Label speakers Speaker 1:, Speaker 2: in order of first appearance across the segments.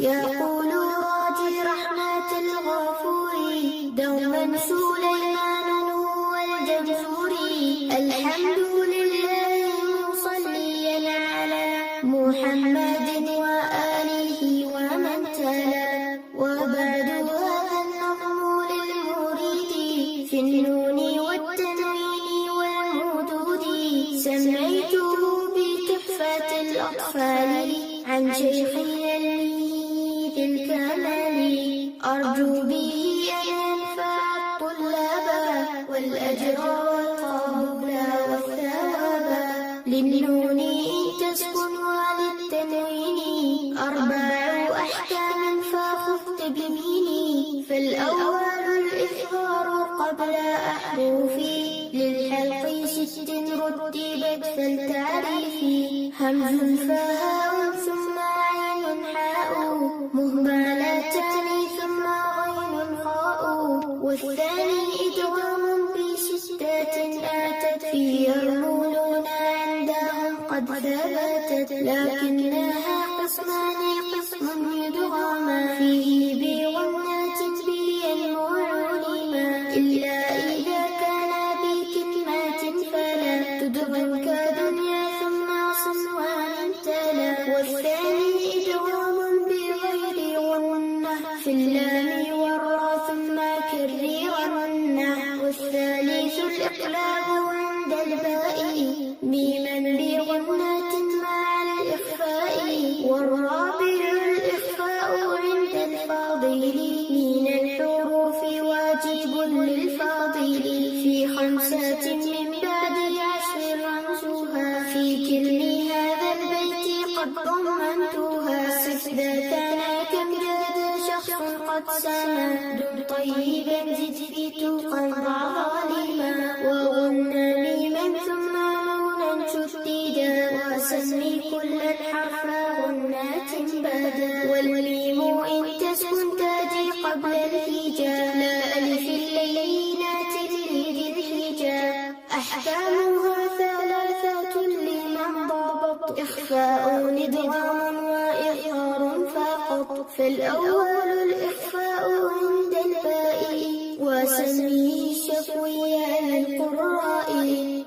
Speaker 1: يقول راجي رحمة الغفور دوما سليمان هو الجمهوري. الحمد لله مصليا على محمد وآله ومن تلا. وبعد هذا النظم للمريد في النون والتنوين والمدود، سميته بتحفة الأطفال عن شيخنا الميد الكمال. أرجو به أن ينفع الطلاب والأجر والقبول والثواب. للنون إن تسكن وللتنوين أربع أحكام فخذت بيميني. فالأول الإظهار قبل أحرفي للحلق 6 رتبت فالتعريف. همز فهاء ثم عين حاء مهملتان ثم غين خاء. والثاني إدغام ب6 آتت في يرملون عندهم قد ثبتت. لكنها قسمان قسم يدغم فيه بغنات بينمو علما، إلا إذا كان بكلمات فلا تدغم كدنيا ثم صنوان تلا. والثاني إدغام بغير غنة في اللام والراء ثم كررنه. والثالث الإقلاب عند الباء ميما بغنة مع الإخفاء. والرابع الإخفاء عند الفاضل من الحروف واجب للفاضل. في 5 من بعد 10 رمزها في كلم هذا البيت قد ضمنتها. صف ذاتنا كم جاد شخص قد سما دم طيبا زد في توقا ضع ظالما. وغنى ميما ثم نونا شديدا وسمي كل الحرف غنات بدا. والميم إن تسكن تاجي قبل الهجاء لا ألف اللينات لذي الحجاء. أحكامها 3 لمن ضابط إخفاء إدغام وإظهار فقط. فالأول الإخفاء عند الباء وسميه شفويا للقراء.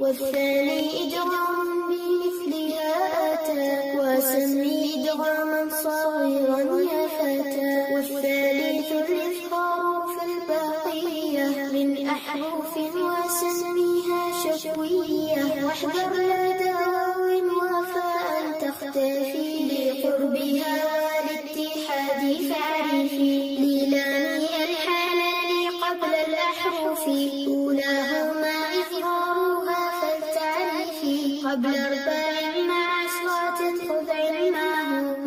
Speaker 1: والثاني إدغام بمثلها أتى وسميه إدغاما صغيرا يا فتى. والثالث الإظهار في الباقية من أحرف وسميها شفوية. واحذر لا دواو وفاء تختفي لقربها والاتحاد فاعرفي. للام الحلال قبل الأحرف أولاهما إظهارها فلتعرفي. قبل 4 مع أصوات خذ علمه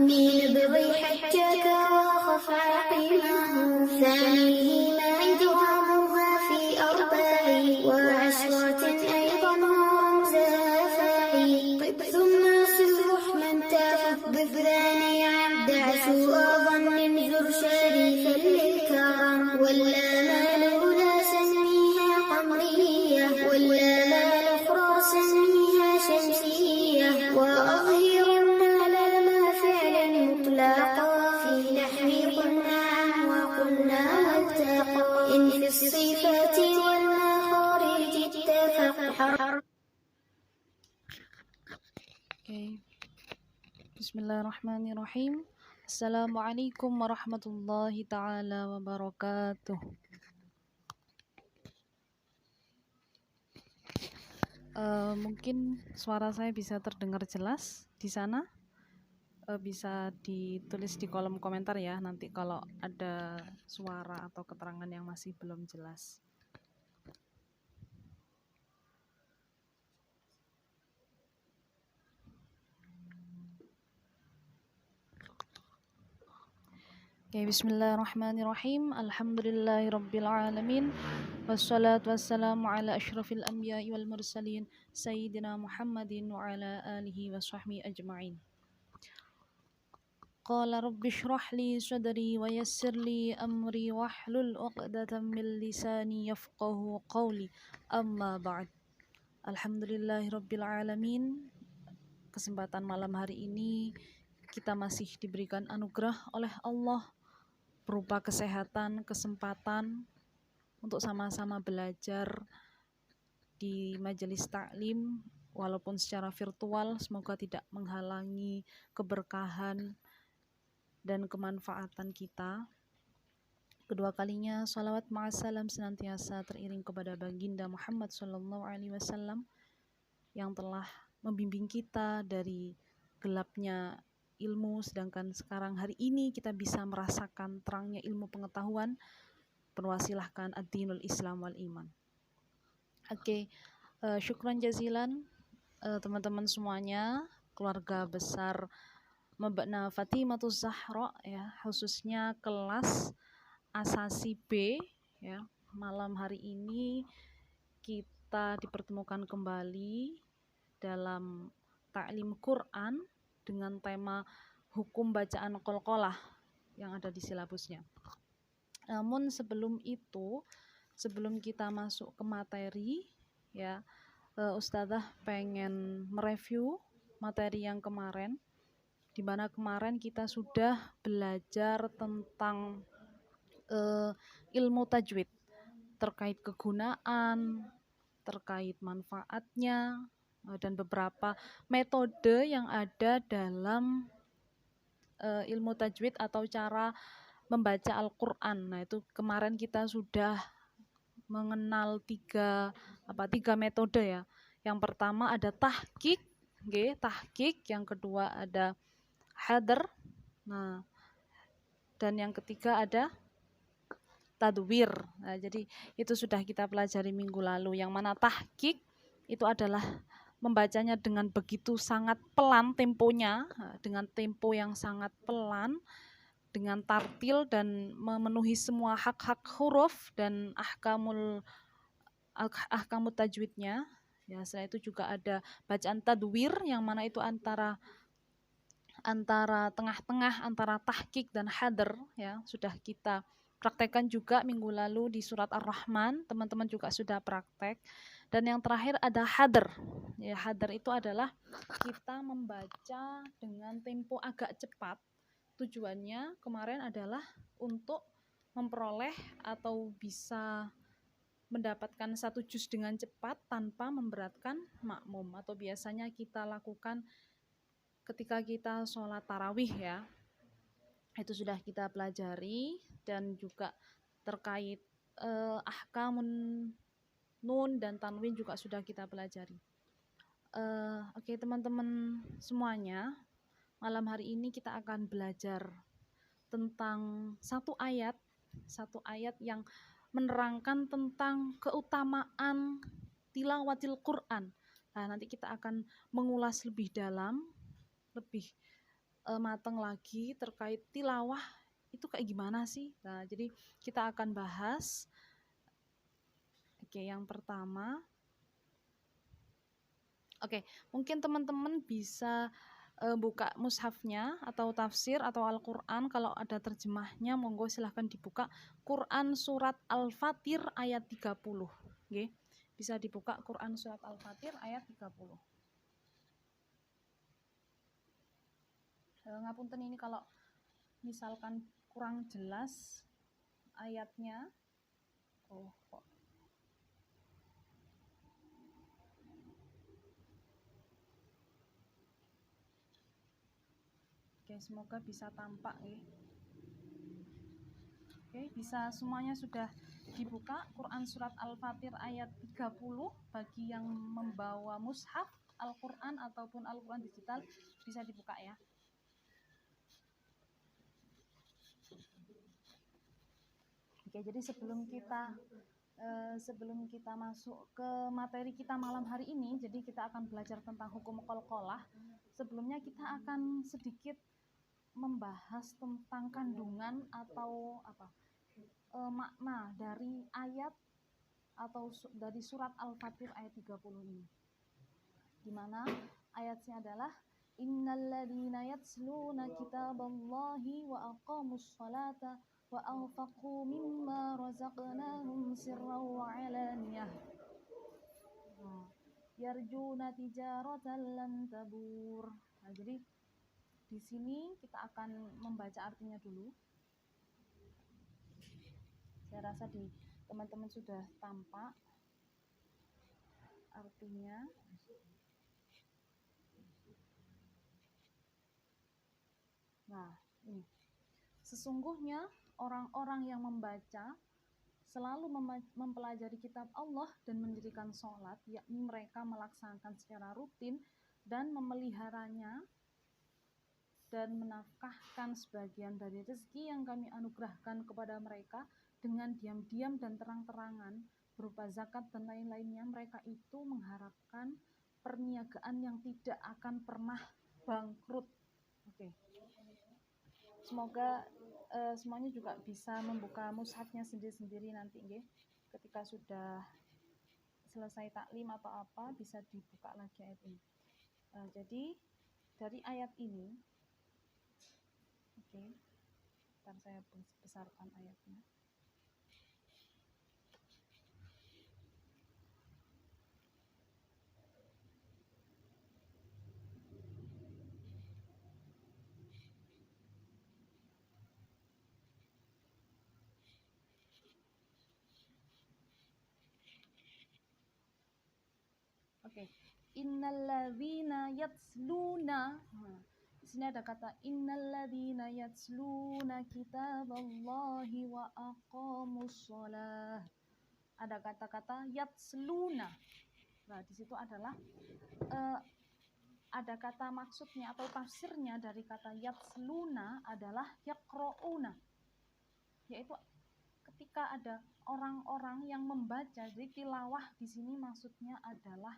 Speaker 1: من بغي حجك وخف عقيمه. ثانيهما إدغامها في 4 وعشرات أيضا ورمزها فاعي. طب ثم صلح من تافت ضفران عبد سوء ظن زر شريفا للكرم. ولا مال الأولى سميها قمرية ولا مال الأخرى سميها شمسية. وأظهرنا لما فعلا مطلقا في نحو قلنا عن وقلنا والتقى. إن في الصفات والمخارج اتفق.
Speaker 2: Bismillahirrahmanirrahim. Assalamualaikum warahmatullahi taala wabarakatuh. Mungkin suara saya bisa terdengar jelas di sana. Bisa ditulis di kolom komentar ya nanti kalau ada suara atau keterangan yang masih belum jelas. Bismillahirrahmanirrahim. Alhamdulillahirrabbilalamin. Wassalatu wassalamu ala ashrafil anbiya'i wal mursalin Sayyidina Muhammadin wa ala alihi wa sahbihi ajma'in. Qala rabbi shrah li sadri wa yassir li amri wahlul 'uqdatam min lisani yafqahu qawli. Amma ba'd. Alhamdulillahirabbil alamin. Kesempatan malam hari ini kita masih diberikan anugerah oleh Allah berupa kesehatan, kesempatan untuk sama-sama belajar di majelis taklim walaupun secara virtual. Semoga tidak menghalangi keberkahan dan kemanfaatan kita. Kedua kalinya salawat ma'assalam senantiasa teriring kepada baginda Muhammad SAW yang telah membimbing kita dari gelapnya ilmu, sedangkan sekarang hari ini kita bisa merasakan terangnya ilmu pengetahuan berwasilahkan ad-dinul Islam wal iman. Oke, syukran jazilan teman-teman semuanya, keluarga besar Mabakna Fatimatuz Zahra ya, khususnya kelas Asasi B ya. Malam hari ini kita dipertemukan kembali dalam taklim Quran dengan tema hukum bacaan qalqalah yang ada di silabusnya. Namun sebelum itu, sebelum kita masuk ke materi ya, Ustadzah pengen mereview materi yang kemarin, di mana kemarin kita sudah belajar tentang ilmu tajwid, terkait kegunaan, terkait manfaatnya, dan beberapa metode yang ada dalam ilmu tajwid atau cara membaca Al-Quran. Nah, itu kemarin kita sudah mengenal tiga metode ya. Yang pertama ada tahqiq, tahqiq. Yang kedua ada hadr. Nah, dan yang ketiga ada tadwir. Nah, jadi itu sudah kita pelajari minggu lalu. Yang mana tahqiq itu adalah membacanya dengan begitu sangat pelan temponya, dengan tempo yang sangat pelan, dengan tartil dan memenuhi semua hak-hak huruf dan ahkamut tajwidnya. Ya, setelah itu juga ada bacaan tadwir yang mana itu antara tengah-tengah antara tahqiq dan hadr ya, sudah kita praktekkan juga minggu lalu di surat Ar-Rahman, teman-teman juga sudah praktek. Dan yang terakhir ada hadr. Ya, hadr itu adalah kita membaca dengan tempo agak cepat. Tujuannya kemarin adalah untuk memperoleh atau bisa mendapatkan satu juz dengan cepat tanpa memberatkan makmum, atau biasanya kita lakukan ketika kita sholat tarawih ya. Itu sudah kita pelajari, dan juga terkait ahkamun nun dan tanwin juga sudah kita pelajari. Oke, teman-teman semuanya, malam hari ini kita akan belajar tentang satu ayat yang menerangkan tentang keutamaan tilawatil Quran. Nah, nanti kita akan mengulas lebih dalam, lebih matang lagi terkait tilawah itu kayak gimana sih. Nah, jadi kita akan bahas. Oke, yang pertama. Oke, mungkin teman-teman bisa buka mushafnya atau tafsir atau Al-Quran. Kalau ada terjemahnya, monggo silahkan dibuka. Quran surat Al-Fatir ayat 30. Oke, bisa dibuka Quran surat Al-Fatir ayat 30. Ngapunten ini kalau misalkan kurang jelas ayatnya. Oh, kok. Oke, semoga bisa tampak ya. Oke, bisa semuanya sudah dibuka Quran surat Al-Fatir ayat 30. Bagi yang membawa mushaf Al-Quran ataupun Al-Quran digital bisa dibuka ya. Oke, jadi sebelum kita masuk ke materi kita malam hari ini, jadi kita akan belajar tentang hukum qalqalah. Sebelumnya kita akan sedikit membahas tentang kandungan atau makna dari ayat atau dari surat Al-Fatir ayat 30 ini. Di mana ayatnya adalah innalladzina yatsluna kitaballahi wa aqamus salata wa anfaqu mimma razaqnahum sirran wa alaniyah yarjuna tijaratan lan tabur. Nah, jadi Di sini kita akan membaca artinya dulu. Saya rasa di teman-teman sudah tampak artinya. Nah, ini. Sesungguhnya orang-orang yang membaca selalu mempelajari kitab Allah dan mendirikan sholat, yakni mereka melaksanakan secara rutin dan memeliharanya dan menafkahkan sebagian dari rezeki yang kami anugerahkan kepada mereka dengan diam-diam dan terang-terangan berupa zakat dan lain-lainnya. Mereka itu mengharapkan perniagaan yang tidak akan pernah bangkrut. Oke. Semoga semuanya juga bisa membuka mushafnya sendiri-sendiri nanti, nggih. Ketika sudah selesai taklim atau apa, bisa dibuka lagi ayat ini. Jadi dari ayat ini, oke, ntar saya besarkan ayatnya. Oke, innalladzina yatsluna. Di sini ada kata innalladzina yatsluna kitaballahi wa aqamus shalah. Ada kata-kata yatsluna. Nah, di situ adalah ada kata maksudnya atau tafsirnya dari kata yatsluna adalah yaqra'una. Yaitu ketika ada orang-orang yang membaca, jadi tilawah di sini maksudnya adalah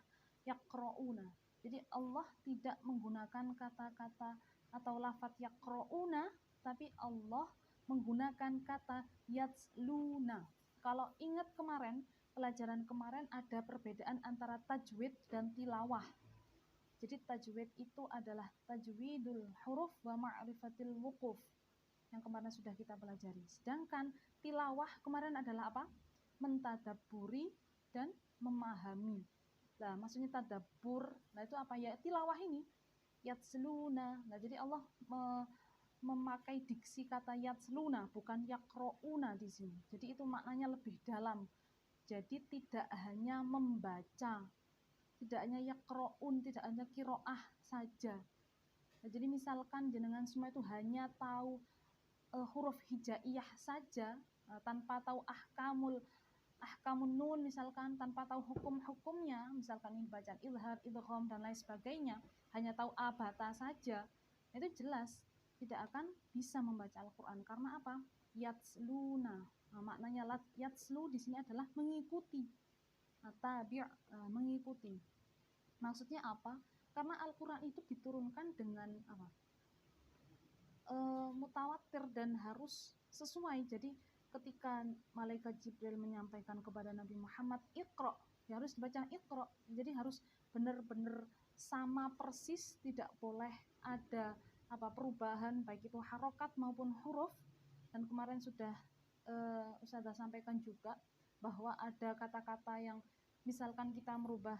Speaker 2: yaqra'una. Jadi Allah tidak menggunakan kata-kata atau lafaz yaqra'una, tapi Allah menggunakan kata yatsluna. Kalau ingat kemarin, pelajaran kemarin ada perbedaan antara tajwid dan tilawah. Jadi tajwid itu adalah tajwidul huruf wa ma'rifatil wuquf yang kemarin sudah kita pelajari. Sedangkan tilawah kemarin adalah apa? Mentadabburi dan memahami. Nah, maksudnya tadabbur. Nah, itu apa ya? Tilawah ini. Yatsluna. Nah, jadi Allah memakai diksi kata yatsluna, bukan yaqra'una di sini. Jadi itu maknanya lebih dalam. Jadi tidak hanya membaca, tidak hanya yaqra'un, tidak hanya qiraah saja. Nah, jadi misalkan jenengan semua itu hanya tahu huruf hijaiyah saja, tanpa tahu ahkamun nun, misalkan tanpa tahu hukum-hukumnya, misalkan ini bacaan izhar, idgham dan lain sebagainya, hanya tahu abata saja, itu jelas tidak akan bisa membaca Al-Qur'an. Karena apa? Yatsluna. Nah, maknanya yatslu di sini adalah mengikuti. Tabi' mengikuti. Maksudnya apa? Karena Al-Qur'an itu diturunkan dengan apa? Mutawatir dan harus sesuai. Jadi ketika malaikat Jibril menyampaikan kepada Nabi Muhammad Iqra, ya harus dibaca Iqra. Jadi harus benar-benar sama persis, tidak boleh ada perubahan baik itu harokat maupun huruf. Dan kemarin sudah Ustazah sampaikan juga bahwa ada kata-kata yang misalkan kita merubah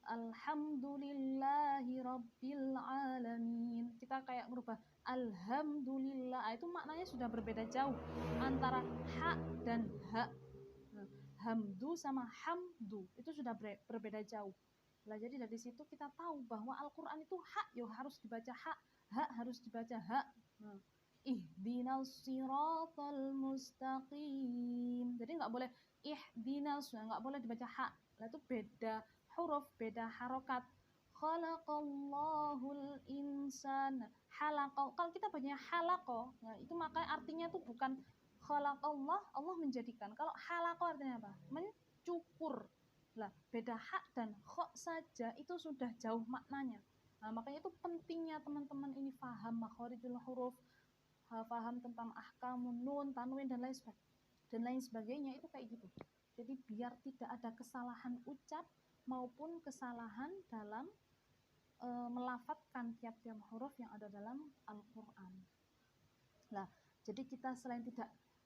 Speaker 2: Alhamdulillahi Rabbil Alamin, kita kayak merubah Alhamdulillah, itu maknanya sudah berbeda jauh antara ha dan ha. Hamdu sama hamdu itu sudah berbeda jauh. Nah, jadi dari situ kita tahu bahwa Al-Quran itu ha, harus dibaca ha harus dibaca ha. Ihdinas siratal mustaqim. Jadi nggak boleh ihdinas, nggak boleh dibaca ha. Nah, itu beda huruf, beda harokat. Khalaqallahul insana. Halaqah. Kalau kita baca halaqah, nah itu makanya artinya itu bukan khalaqallah, Allah menjadikan. Kalau halaqah artinya apa? Mencukur. Lah, beda hak dan kha saja itu sudah jauh maknanya. Nah, makanya itu pentingnya teman-teman ini paham makharijul huruf, paham tentang ahkamun nun, tanwin dan lain sebagainya, itu kayak gitu. Jadi biar tidak ada kesalahan ucap maupun kesalahan dalam melafatkan tiap-tiap huruf yang ada dalam Al-Quran. Nah, jadi kita selain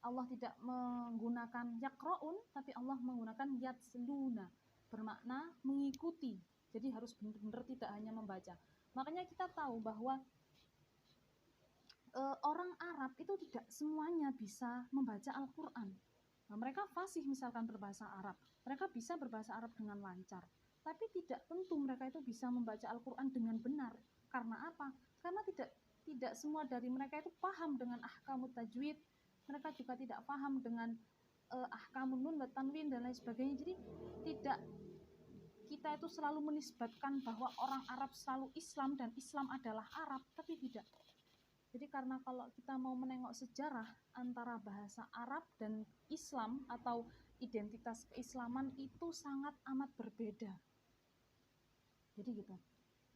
Speaker 2: Allah tidak menggunakan yaqra'un, tapi Allah menggunakan yatsluna, bermakna mengikuti. Jadi harus benar-benar tidak hanya membaca. Makanya kita tahu bahwa orang Arab itu tidak semuanya bisa membaca Al-Quran. Nah, mereka fasih misalkan berbahasa Arab, mereka bisa berbahasa Arab dengan lancar, tapi tidak tentu mereka itu bisa membaca Al-Quran dengan benar. Karena apa? Karena tidak semua dari mereka itu paham dengan ahkamut tajwid, mereka juga tidak paham dengan ahkamun nun wa tanwin dan lain sebagainya. Jadi tidak, kita itu selalu menisbatkan bahwa orang Arab selalu Islam dan Islam adalah Arab, tapi tidak. Jadi karena kalau kita mau menengok sejarah antara bahasa Arab dan Islam atau identitas keislaman itu sangat amat berbeda. Jadi gitu.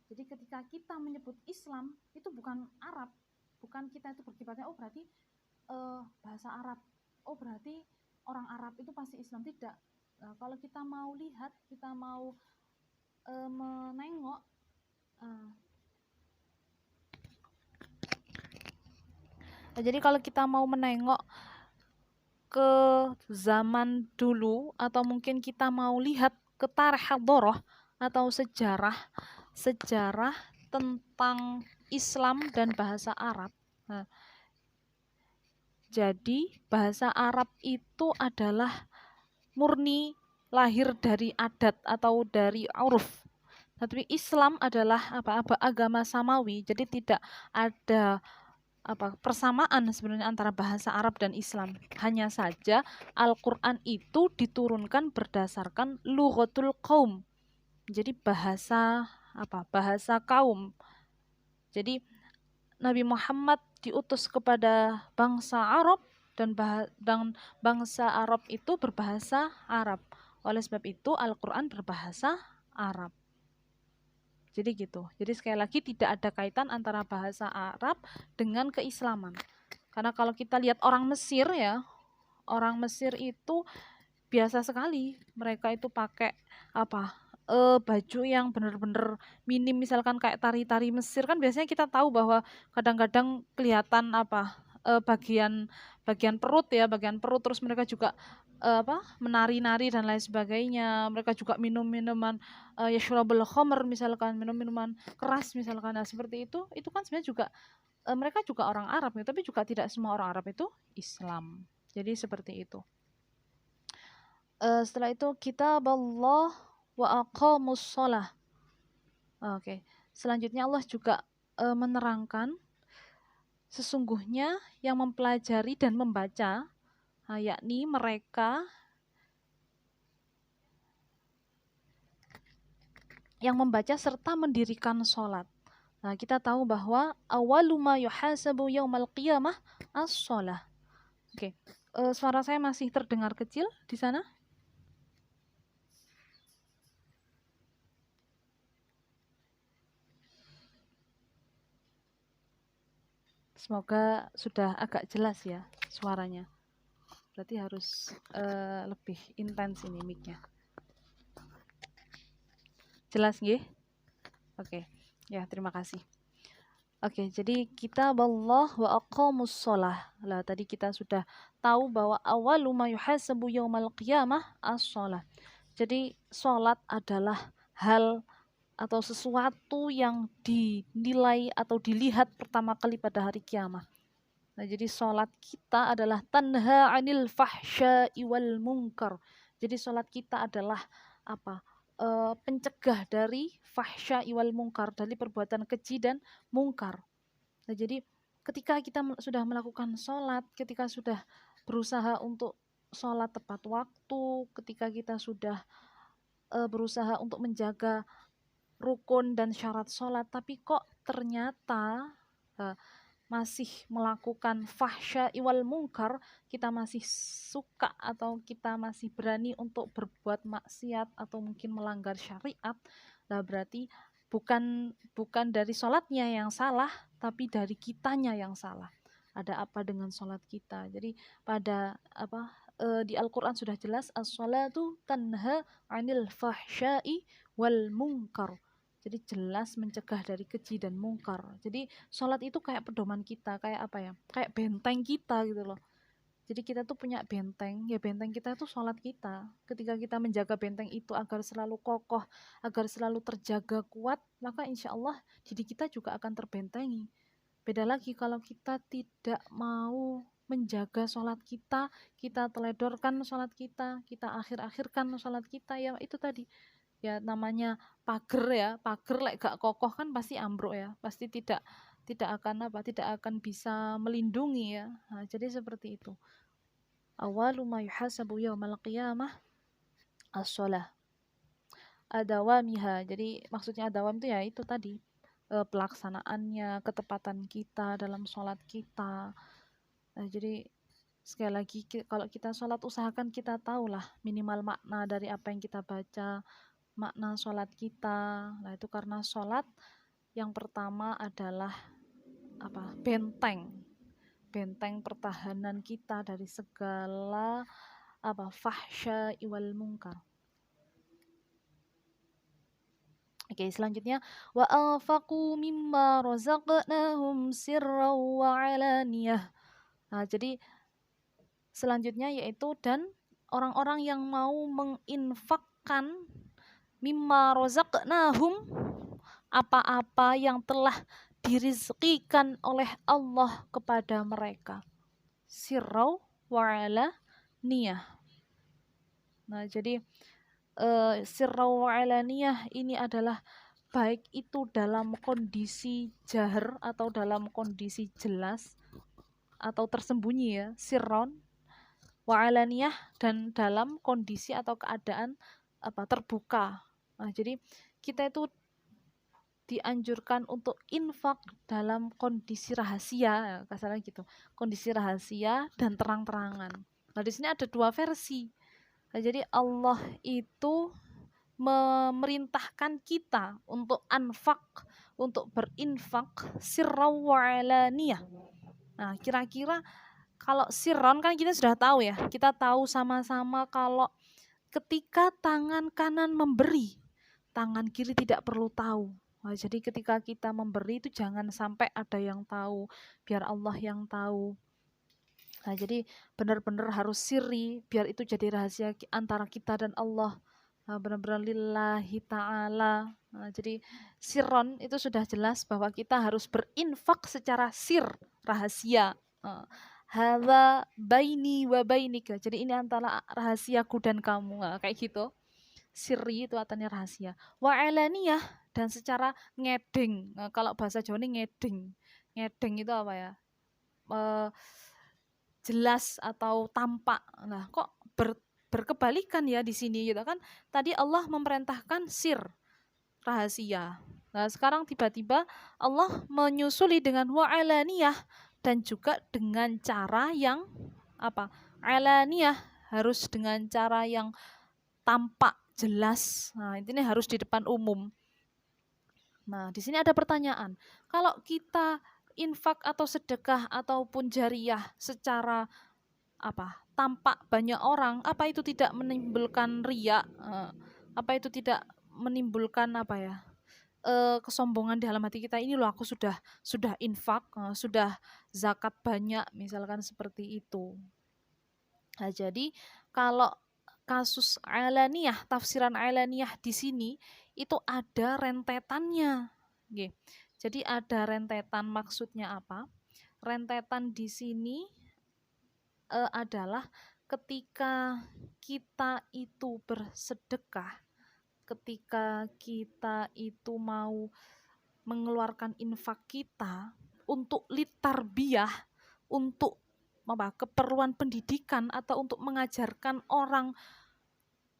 Speaker 2: Jadi ketika kita menyebut Islam itu bukan Arab, bukan kita itu berkibarnya oh berarti bahasa Arab, oh berarti orang Arab itu pasti Islam, tidak. Nah, kalau kita mau lihat, kita mau menengok jadi kalau kita mau menengok ke zaman dulu atau mungkin kita mau lihat ke tarikh hadharah atau sejarah tentang Islam dan bahasa Arab. Nah, jadi bahasa Arab itu adalah murni lahir dari adat atau dari uruf. Tapi Islam adalah agama samawi, jadi tidak ada persamaan sebenarnya antara bahasa Arab dan Islam. Hanya saja Al-Quran itu diturunkan berdasarkan lughatul qaum. Jadi bahasa kaum. Jadi Nabi Muhammad diutus kepada bangsa Arab dan bangsa Arab itu berbahasa Arab. Oleh sebab itu Al-Quran berbahasa Arab. Jadi gitu. Jadi sekali lagi tidak ada kaitan antara bahasa Arab dengan keislaman. Karena kalau kita lihat orang Mesir ya, orang Mesir itu biasa sekali. Mereka itu pakai baju yang benar-benar minim, misalkan kayak tari-tari Mesir kan biasanya kita tahu bahwa kadang-kadang kelihatan bagian perut terus mereka juga menari-nari dan lain sebagainya. Mereka juga minum minuman yashrabul khamr, misalkan minum minuman keras misalkan. Nah, seperti itu kan sebenarnya juga mereka juga orang Arab, tapi juga tidak semua orang Arab itu Islam. Jadi seperti itu. Setelah itu kitaballah wa aqamus shalah. Oke. Selanjutnya Allah juga menerangkan sesungguhnya yang mempelajari dan membaca, yakni mereka yang membaca serta mendirikan sholat. Nah, kita tahu bahwa awwalu ma yuhasabu yaumal qiyamah as-shalah. Oke. Suara saya masih terdengar kecil di sana? Semoga sudah agak jelas ya suaranya. Berarti harus lebih intens ini mic-nya. Jelas nggih? Oke. Ya, terima kasih. Oke, jadi kitaballah wa aqamus shalah. Lah tadi kita sudah tahu bahwa awwalu ma yuhasabu yaumal qiyamah as-shalah. Jadi salat adalah hal atau sesuatu yang dinilai atau dilihat pertama kali pada hari kiamat. Nah, jadi salat kita adalah tanha 'anil fahsya'i wal munkar. Jadi salat kita adalah pencegah dari fahsya'i wal munkar, dari perbuatan keji dan mungkar. Nah, jadi ketika kita sudah melakukan salat, ketika sudah berusaha untuk salat tepat waktu, ketika kita sudah berusaha untuk menjaga rukun dan syarat sholat, tapi kok ternyata masih melakukan fahsya iwal mungkar, kita masih suka atau kita masih berani untuk berbuat maksiat atau mungkin melanggar syariat, nah berarti bukan dari sholatnya yang salah, tapi dari kitanya yang salah. Ada apa dengan sholat kita? Jadi pada di Al-Quran sudah jelas as-sholatu tanha 'anil fahsya'i wal munkar. Jadi jelas mencegah dari keji dan mungkar. Jadi sholat itu kayak pedoman kita, kayak kayak benteng kita gitu loh. Jadi kita tuh punya benteng, ya benteng kita itu sholat kita. Ketika kita menjaga benteng itu agar selalu kokoh, agar selalu terjaga kuat, maka insya Allah diri kita juga akan terbentengi. Beda lagi kalau kita tidak mau menjaga sholat kita, kita teledorkan sholat kita akhir-akhirkan sholat kita, ya itu tadi. Ya namanya pager lek gak kokoh kan pasti ambruk ya, pasti tidak akan bisa melindungi ya. Nah, jadi seperti itu. Awalu ma yuhasabu yaumal qiyamah as-shalah. Adawamiha. Jadi maksudnya adawam itu ya itu tadi, pelaksanaannya, ketepatan kita dalam sholat kita. Nah, jadi sekali lagi kalau kita sholat usahakan kita tahulah minimal makna dari apa yang kita baca, makna sholat kita. Nah itu karena sholat yang pertama adalah benteng pertahanan kita dari segala fahsya wal munkar. Oke, selanjutnya wa anfaqu mimma razaqnahum sirran wa alaniyah. Nah, jadi selanjutnya yaitu dan orang-orang yang mau menginfakkan mimma razaqnahum, apa-apa yang telah dirizkikan oleh Allah kepada mereka. Sirran wa alaniyah. Nah, jadi sirran wa alaniyah ini adalah baik itu dalam kondisi jahar atau dalam kondisi jelas atau tersembunyi ya, sirron wa alaniyah, dan dalam kondisi atau keadaan terbuka. Nah, jadi kita itu dianjurkan untuk infak dalam kondisi rahasia, kasarnya gitu. Kondisi rahasia dan terang-terangan. Nah, di sini ada dua versi. Nah, jadi Allah itu memerintahkan kita untuk untuk berinfak sirran wa alaniyah. Nah, kira-kira kalau sirron kan kita sudah tahu ya. Kita tahu sama-sama kalau ketika tangan kanan memberi, tangan kiri tidak perlu tahu. Nah, jadi ketika kita memberi itu jangan sampai ada yang tahu, biar Allah yang tahu. Nah, jadi benar-benar harus sirri, biar itu jadi rahasia antara kita dan Allah. Nah, benar-benar lillahi ta'ala. Nah, jadi sirron itu sudah jelas bahwa kita harus berinfak secara sir, rahasia. Hadza baini wa bainika. Jadi ini antara rahasiaku dan kamu. Nah, kayak gitu. Sirri itu artinya rahasia. Wa alaniyah, dan secara ngedeng. Nah, kalau bahasa Jawa ini ngedeng. Ngedeng itu apa ya? Jelas atau tampak. Nah, kok berkebalikan ya di sini gitu kan? Tadi Allah memerintahkan sir, rahasia. Nah, sekarang tiba-tiba Allah menyusuli dengan wa alaniyah, dan juga dengan cara yang alaniyah, harus dengan cara yang tampak, jelas. Nah, ini harus di depan umum. Nah, di sini ada pertanyaan. Kalau kita infak atau sedekah ataupun jariyah secara tampak banyak orang, apa itu tidak menimbulkan riya? Apa itu tidak menimbulkan kesombongan di dalam hati kita? Ini loh aku sudah infak, sudah zakat banyak, misalkan seperti itu. Nah, jadi kalau kasus alaniyah, tafsiran alaniyah di sini itu ada rentetannya. Oke. Jadi ada rentetan, maksudnya apa? Rentetan di sini adalah ketika kita itu bersedekah, ketika kita itu mau mengeluarkan infak kita untuk litarbiyah, untuk keperluan pendidikan atau untuk mengajarkan orang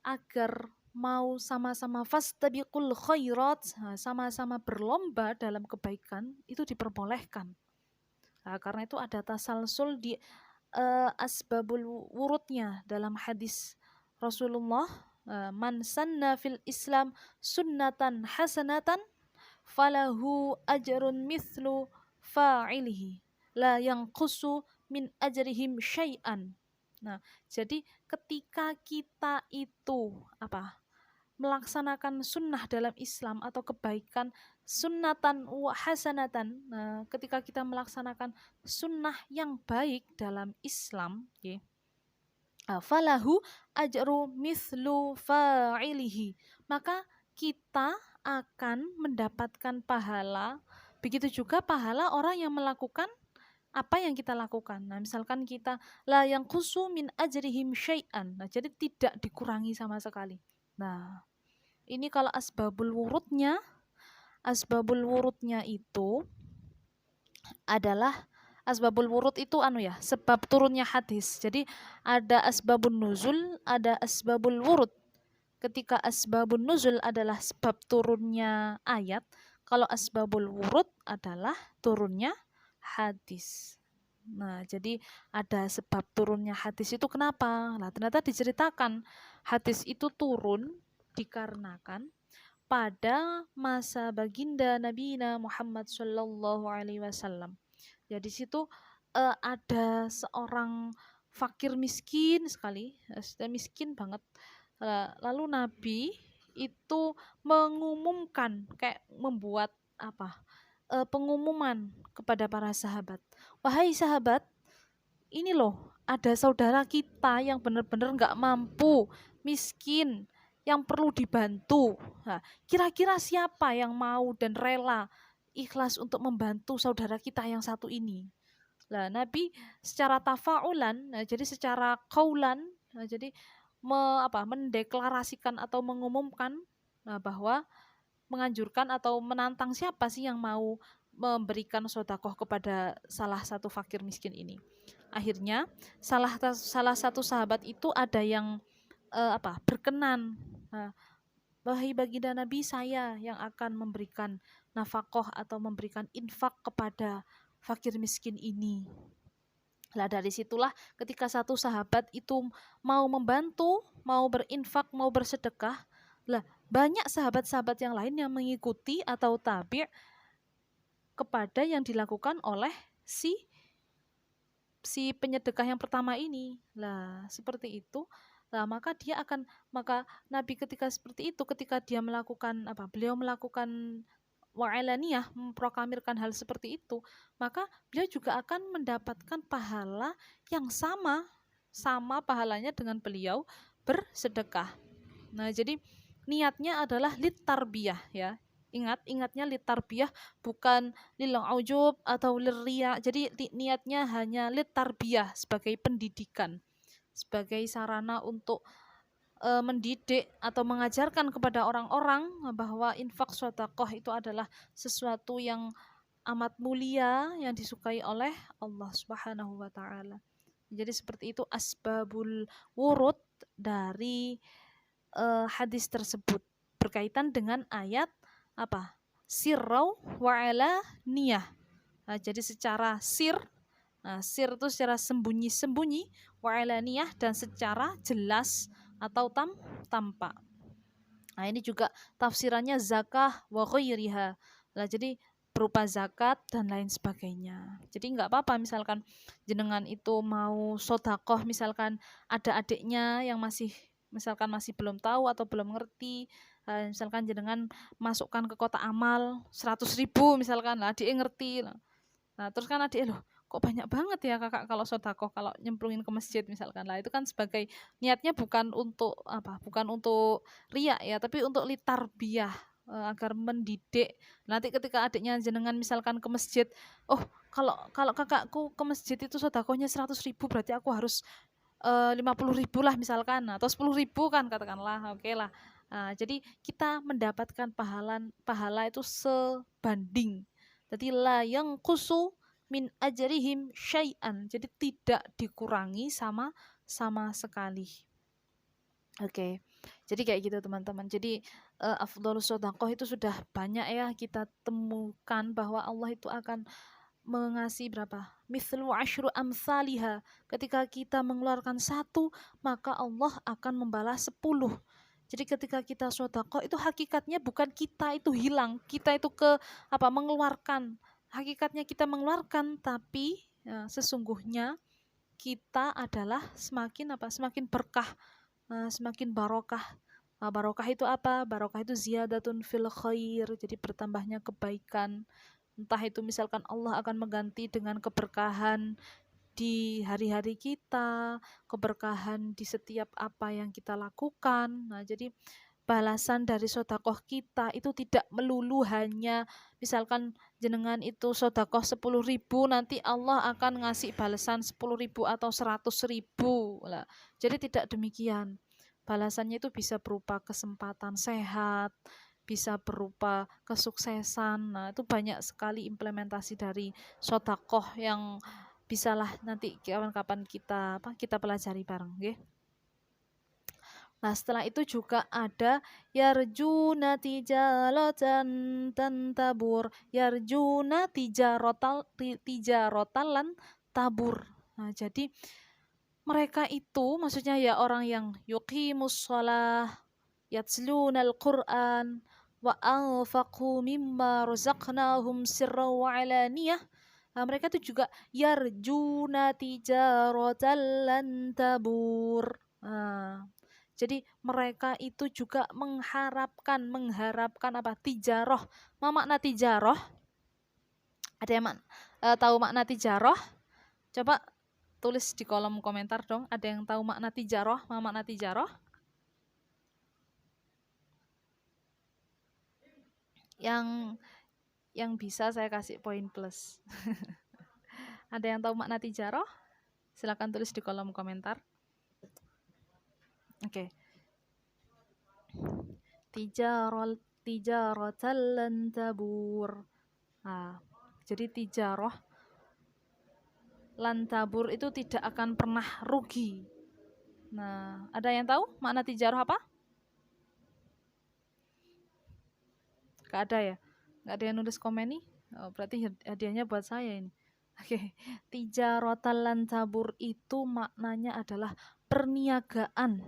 Speaker 2: agar mau sama-sama fastabiqul khairat, sama-sama berlomba dalam kebaikan, itu diperbolehkan. Nah, karena itu ada tasalsul di asbabul wurudnya dalam hadis Rasulullah, man sanna fil Islam sunnatan hasanatan falahu ajrun mithlu fa'ilihi la yanqusu min ajrihim syai'an. Nah, jadi ketika kita itu melaksanakan sunnah dalam Islam atau kebaikan, sunnatan wa hasanatan. Nah, ketika kita melaksanakan sunnah yang baik dalam Islam, falahu ajru mithlu fa'ilihi, maka kita akan mendapatkan pahala begitu juga pahala orang yang melakukan apa yang kita lakukan. Nah, misalkan kita la yanqusu min ajrihim syai'an. Nah, jadi tidak dikurangi sama sekali. Nah, ini kalau asbabul wurudnya itu adalah asbabul wurud itu sebab turunnya hadis. Jadi ada asbabun nuzul, ada asbabul wurud. Ketika asbabun nuzul adalah sebab turunnya ayat, kalau asbabul wurud adalah turunnya hadis. Nah, jadi ada sebab turunnya hadis itu kenapa? Nah, ternyata diceritakan hadis itu turun dikarenakan pada masa baginda Nabi Muhammad Shallallahu Alaihi Wasallam. Ya di situ ada seorang fakir miskin sekali, miskin banget. Lalu Nabi itu mengumumkan, kayak membuat pengumuman kepada para sahabat. Wahai sahabat, ini loh ada saudara kita yang benar-benar nggak mampu, miskin, yang perlu dibantu. Nah, kira-kira siapa yang mau dan rela ikhlas untuk membantu saudara kita yang satu ini? Nah, Nabi secara tafaulan, jadi secara kaulan, jadi mendeklarasikan atau mengumumkan bahwa menganjurkan atau menantang siapa sih yang mau memberikan sedekah kepada salah satu fakir miskin ini. Akhirnya salah satu sahabat itu ada yang berkenan. Wahai baginda Nabi, saya yang akan memberikan nafkah atau memberikan infak kepada fakir miskin ini. Lah dari situlah ketika satu sahabat itu mau membantu, mau berinfak, mau bersedekah, lah banyak sahabat-sahabat yang lain yang mengikuti atau tabi' kepada yang dilakukan oleh si penyedekah yang pertama ini. Lah seperti itu. Nah, maka Nabi ketika seperti itu, ketika dia melakukan beliau melakukan wa'alaniyah, memproklamirkan hal seperti itu, maka beliau juga akan mendapatkan pahala yang sama pahalanya dengan beliau bersedekah. Nah, jadi niatnya adalah litarbiyah ya. Ingatnya litarbiyah, bukan lil ujub atau lirriya. Jadi niatnya hanya litarbiyah sebagai pendidikan, sebagai sarana untuk mendidik atau mengajarkan kepada orang-orang bahwa infak sedekah itu adalah sesuatu yang amat mulia yang disukai oleh Allah Subhanahu wa taala. Jadi seperti itu asbabul wurud dari hadis tersebut berkaitan dengan ayat sirrau wa ala niyah. Nah, jadi secara sir itu secara sembunyi-sembunyi, wa'alaniyah dan secara jelas atau tampak. Nah, ini juga tafsirannya zakah wa ghairiha. Nah, jadi berupa zakat dan lain sebagainya. Jadi enggak apa-apa misalkan jenengan itu mau sedekah, misalkan ada adiknya yang masih belum tahu atau belum ngerti, misalkan jenengan masukkan ke kotak amal 100.000 misalkan, lah adik ngerti. Nah, terus kan adik loh, kok banyak banget ya kakak kalau sedekah, kalau nyemplungin ke masjid misalkan. Lah itu kan sebagai niatnya bukan untuk riya ya, tapi untuk litarbiyah, agar mendidik. Nanti ketika adiknya jenengan misalkan ke masjid, oh kalau kakakku ke masjid itu sedekahnya 100.000, berarti aku harus 50.000 lah misalkan, atau 10.000 kan katakanlah, oke lah. Jadi kita mendapatkan pahala itu sebanding. Jadi la yang kusu min ajrihim syai'an. Jadi tidak dikurangi sama sekali. Oke. Jadi kayak gitu teman-teman. Jadi afdhalus shadaqah itu sudah banyak ya kita temukan bahwa Allah itu akan mengasih berapa? Mithlu asyru amsalihah. Ketika kita mengeluarkan 1, maka Allah akan membalas 10. Jadi ketika kita sedekah itu hakikatnya bukan kita itu hilang, kita itu mengeluarkan. Hakikatnya kita mengeluarkan, tapi sesungguhnya kita adalah semakin berkah, semakin barokah. Barokah itu apa? Barokah itu ziyadatun fil khair, jadi bertambahnya kebaikan. Entah itu misalkan Allah akan mengganti dengan keberkahan di hari-hari kita, keberkahan di setiap apa yang kita lakukan. Nah, jadi balasan dari sodakoh kita itu tidak melulu hanya misalkan jenengan itu sodakoh 10.000, nanti Allah akan ngasih balasan 10.000 atau 100.000 lah. Jadi tidak demikian. Balasannya itu bisa berupa kesempatan sehat, bisa berupa kesuksesan. Nah, itu banyak sekali implementasi dari sodakoh yang bisalah nanti kapan-kapan kita pelajari bareng, okay? Nah, setelah itu juga ada yarjuna tijaratan tantabur, yarjuna tijarotal lan tabur. Nah, jadi mereka itu maksudnya ya orang yang yuqimus shalah, yatslunal Qur'an, wa anfaqu mimma razaqnahum sirran wa alaniyah. Nah, mereka itu juga yarjuna tijaratan lan tabur. Nah, jadi mereka itu juga mengharapkan apa? Tijaroh. Mau makna tijaroh? Ada yang tahu makna tijaroh? Coba tulis di kolom komentar dong. Ada yang tahu makna tijaroh? Mau makna tijaroh? Yang bisa saya kasih poin plus. Ada yang tahu makna tijaroh? Silakan tulis di kolom komentar. Oke. Tijaratan lan tabur. Nah, jadi tijaroh lan tabur itu tidak akan pernah rugi. Nah, ada yang tahu makna tijaroh apa? Gak ada ya? Gak ada yang nulis komen nih? Oh, berarti hadiahnya buat saya ini. Oke, tijaratan lan tabur itu maknanya adalah perniagaan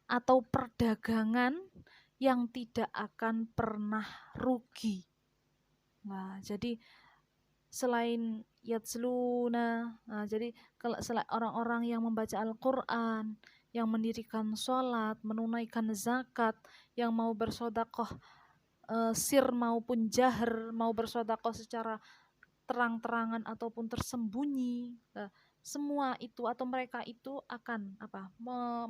Speaker 2: atau perdagangan yang tidak akan pernah rugi. Nah, jadi selain yatsluna, nah, jadi kalau orang-orang yang membaca Al-Quran, yang mendirikan sholat, menunaikan zakat, yang mau bersodakoh sir maupun jahar, mau bersodakoh secara terang-terangan ataupun tersembunyi, semua itu atau mereka itu akan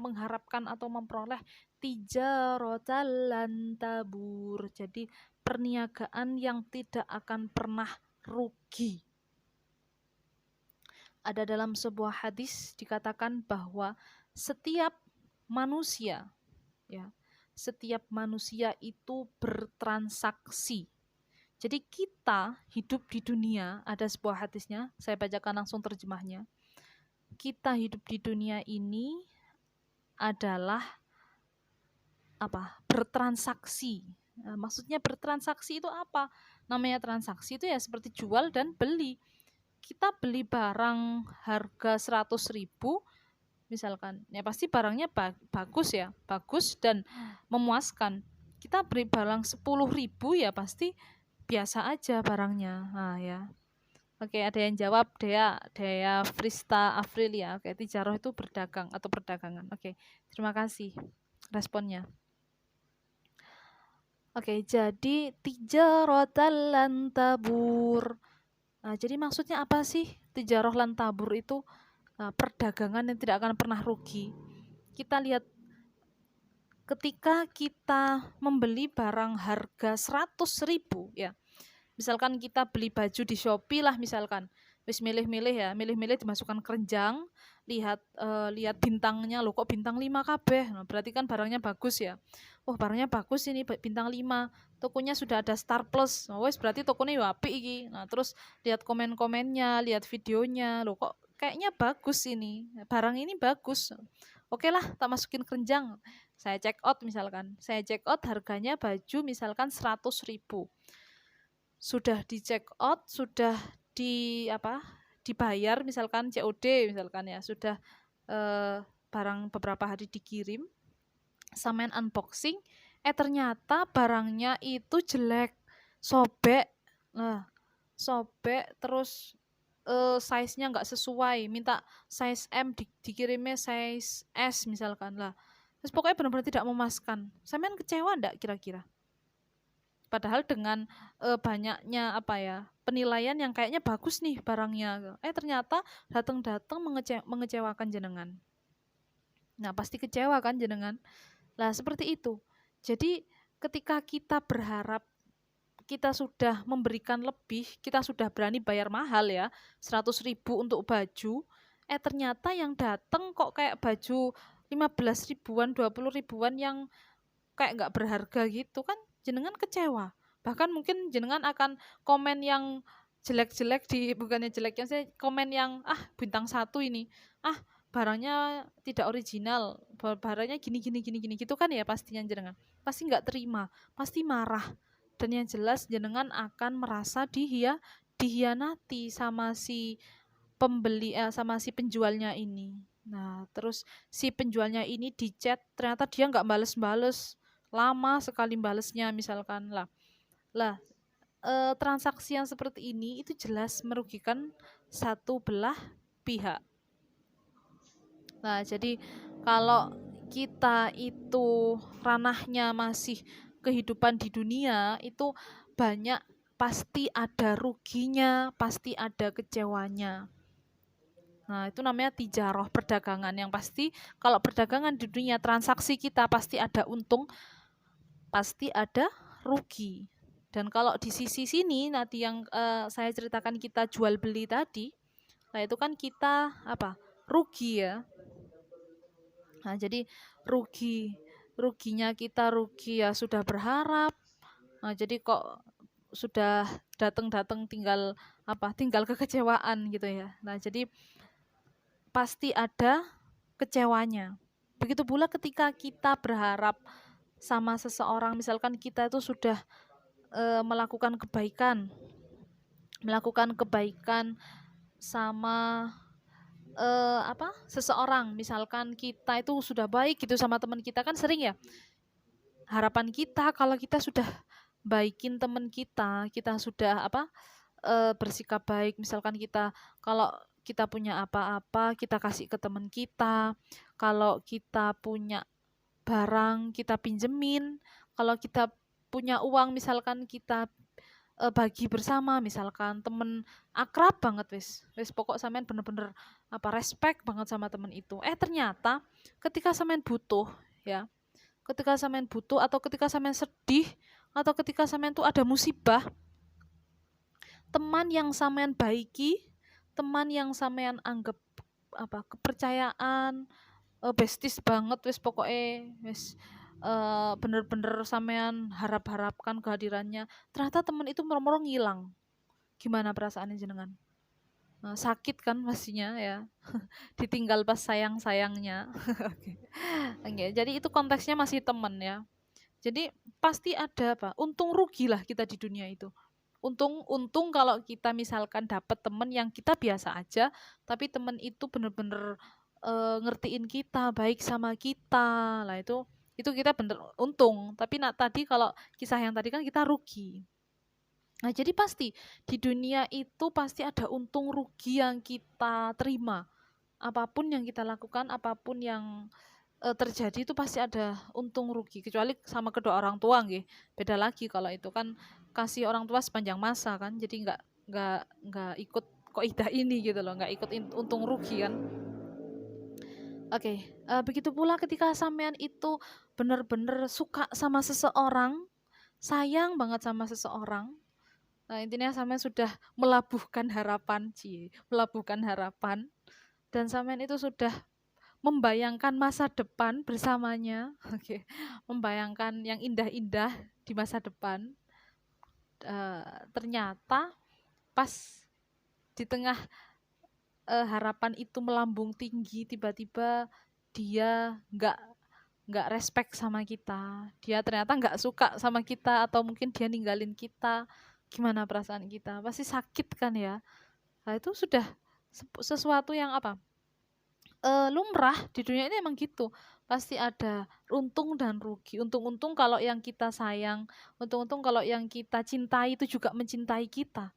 Speaker 2: mengharapkan atau memperoleh tijaratan lan tabur. Jadi perniagaan yang tidak akan pernah rugi. Ada dalam sebuah hadis dikatakan bahwa setiap manusia itu bertransaksi. Jadi kita hidup di dunia, ada sebuah hadisnya, saya bacakan langsung terjemahnya. Kita hidup di dunia ini adalah bertransaksi. Nah, maksudnya bertransaksi itu apa? Namanya transaksi itu ya seperti jual dan beli. Kita beli barang harga 100.000, misalkan, ya pasti barangnya bagus ya, bagus dan memuaskan. Kita beli barang 10.000 ya pasti biasa aja barangnya. Nah ya. Oke, ada yang jawab Dea Frista Afrilia. Oke, tijaroh itu berdagang atau perdagangan. Oke, terima kasih responnya. Oke, jadi tijaratan lan tabur. Nah, jadi maksudnya apa sih tijaroh lan tabur itu? Perdagangan yang tidak akan pernah rugi. Kita lihat ketika kita membeli barang harga 100.000 ya. Misalkan kita beli baju di Shopee lah misalkan. Wis milih-milih dimasukkan keranjang, lihat bintangnya, loh kok bintang 5 kabeh. Nah, berarti kan barangnya bagus ya. Oh, barangnya bagus ini bintang 5. Tokonya sudah ada Star Plus. Nah, wes berarti tokonya ya apik iki. Nah, terus lihat komen-komennya, lihat videonya. Loh kok kayaknya bagus ini. Barang ini bagus. Oke lah, tak masukin keranjang. Saya check out misalkan. Saya check out harganya baju misalkan 100.000. Sudah di check out, sudah dibayar misalkan COD misalkan ya, sudah barang beberapa hari dikirim, sampean unboxing, ternyata barangnya itu jelek, sobek terus size-nya nggak sesuai, minta size M dikirimnya size S misalkan lah, terus pokoknya benar-benar tidak memuaskan. Sampean kecewa enggak kira-kira? Padahal dengan banyaknya penilaian yang kayaknya bagus nih barangnya, ternyata datang mengecewakan jenengan. Nah, pasti kecewa kan jenengan. Lah seperti itu. Jadi ketika kita berharap kita sudah memberikan lebih, kita sudah berani bayar mahal ya, 100.000 untuk baju, ternyata yang datang kok kayak baju 15 ribuan, 20 ribuan yang kayak nggak berharga gitu kan, jenengan kecewa. Bahkan mungkin jenengan akan komen yang jelek-jelek bukannya jeleknya saya komen yang bintang satu ini, ah barangnya tidak original, barangnya gini gini gini gini gitu kan ya, pastinya jenengan pasti nggak terima, pasti marah, dan yang jelas jenengan akan merasa dihianati sama si sama si penjualnya ini. Nah, terus si penjualnya ini di chat, ternyata dia nggak bales-bales, lama sekali balesnya misalkan lah. Lah, transaksi yang seperti ini itu jelas merugikan satu belah pihak. Nah, jadi kalau kita itu ranahnya masih kehidupan di dunia, itu banyak pasti ada ruginya, pasti ada kecewanya. Nah, itu namanya tijaroh, perdagangan. Yang pasti kalau perdagangan di dunia, transaksi kita pasti ada untung, pasti ada rugi. Dan kalau di sisi sini nanti yang saya ceritakan kita jual beli tadi, nah itu kan kita rugi ya. Nah, jadi ruginya kita rugi ya sudah berharap. Nah, jadi kok sudah datang tinggal kekecewaan gitu ya. Nah, jadi pasti ada kecewanya. Begitu pula ketika kita berharap sama seseorang, misalkan kita itu sudah melakukan kebaikan sama seseorang, misalkan kita itu sudah baik gitu sama teman kita, kan sering ya harapan kita kalau kita sudah baikin teman kita sudah bersikap baik, misalkan kalau kita punya apa-apa kita kasih ke teman kita, kalau kita punya barang kita pinjemin, kalau kita punya uang misalkan kita bagi bersama, misalkan temen akrab banget wis pokok sampean bener-bener respect banget sama temen itu. Ternyata ketika sampean butuh ya, ketika sampean butuh atau ketika sampean sedih atau ketika sampean tuh ada musibah, teman yang sampean baiki, teman yang sampean anggap kepercayaan, besties banget wis pokoknya wis bener-bener sampean harapkan kehadirannya, ternyata teman itu moro-moro ngilang. Gimana perasaannya jenengan? Sakit kan pastinya ya. Ditinggal pas sayang-sayangnya. Oke, jadi itu konteksnya masih teman ya. Jadi pasti ada untung rugi lah kita di dunia itu. Untung kalau kita misalkan dapat teman yang kita biasa aja, tapi teman itu bener-bener ngertiin kita, baik sama kita. Lah itu kita bener untung. Tapi tadi kalau kisah yang tadi kan kita rugi. Nah, jadi pasti di dunia itu pasti ada untung rugi yang kita terima. Apapun yang kita lakukan, apapun yang terjadi itu pasti ada untung rugi, kecuali sama kedua orang tua nggih. Beda lagi kalau itu kan kasih orang tua sepanjang masa kan. Jadi nggak ikut kaidah ini gitu loh, nggak ikut untung rugi kan. Oke, begitu pula ketika sampean itu benar-benar suka sama seseorang, sayang banget sama seseorang. Nah, intinya sampean sudah melabuhkan harapan, dan sampean itu sudah membayangkan masa depan bersamanya, oke, membayangkan yang indah-indah di masa depan. Ternyata pas di tengah harapan itu melambung tinggi, tiba-tiba dia nggak respect sama kita, dia ternyata nggak suka sama kita, atau mungkin dia ninggalin kita. Gimana perasaan kita? Pasti sakit kan ya. Nah, itu sudah sesuatu yang lumrah di dunia ini, emang gitu. Pasti ada untung dan rugi. Untung-untung kalau yang kita sayang, untung-untung kalau yang kita cintai itu juga mencintai kita.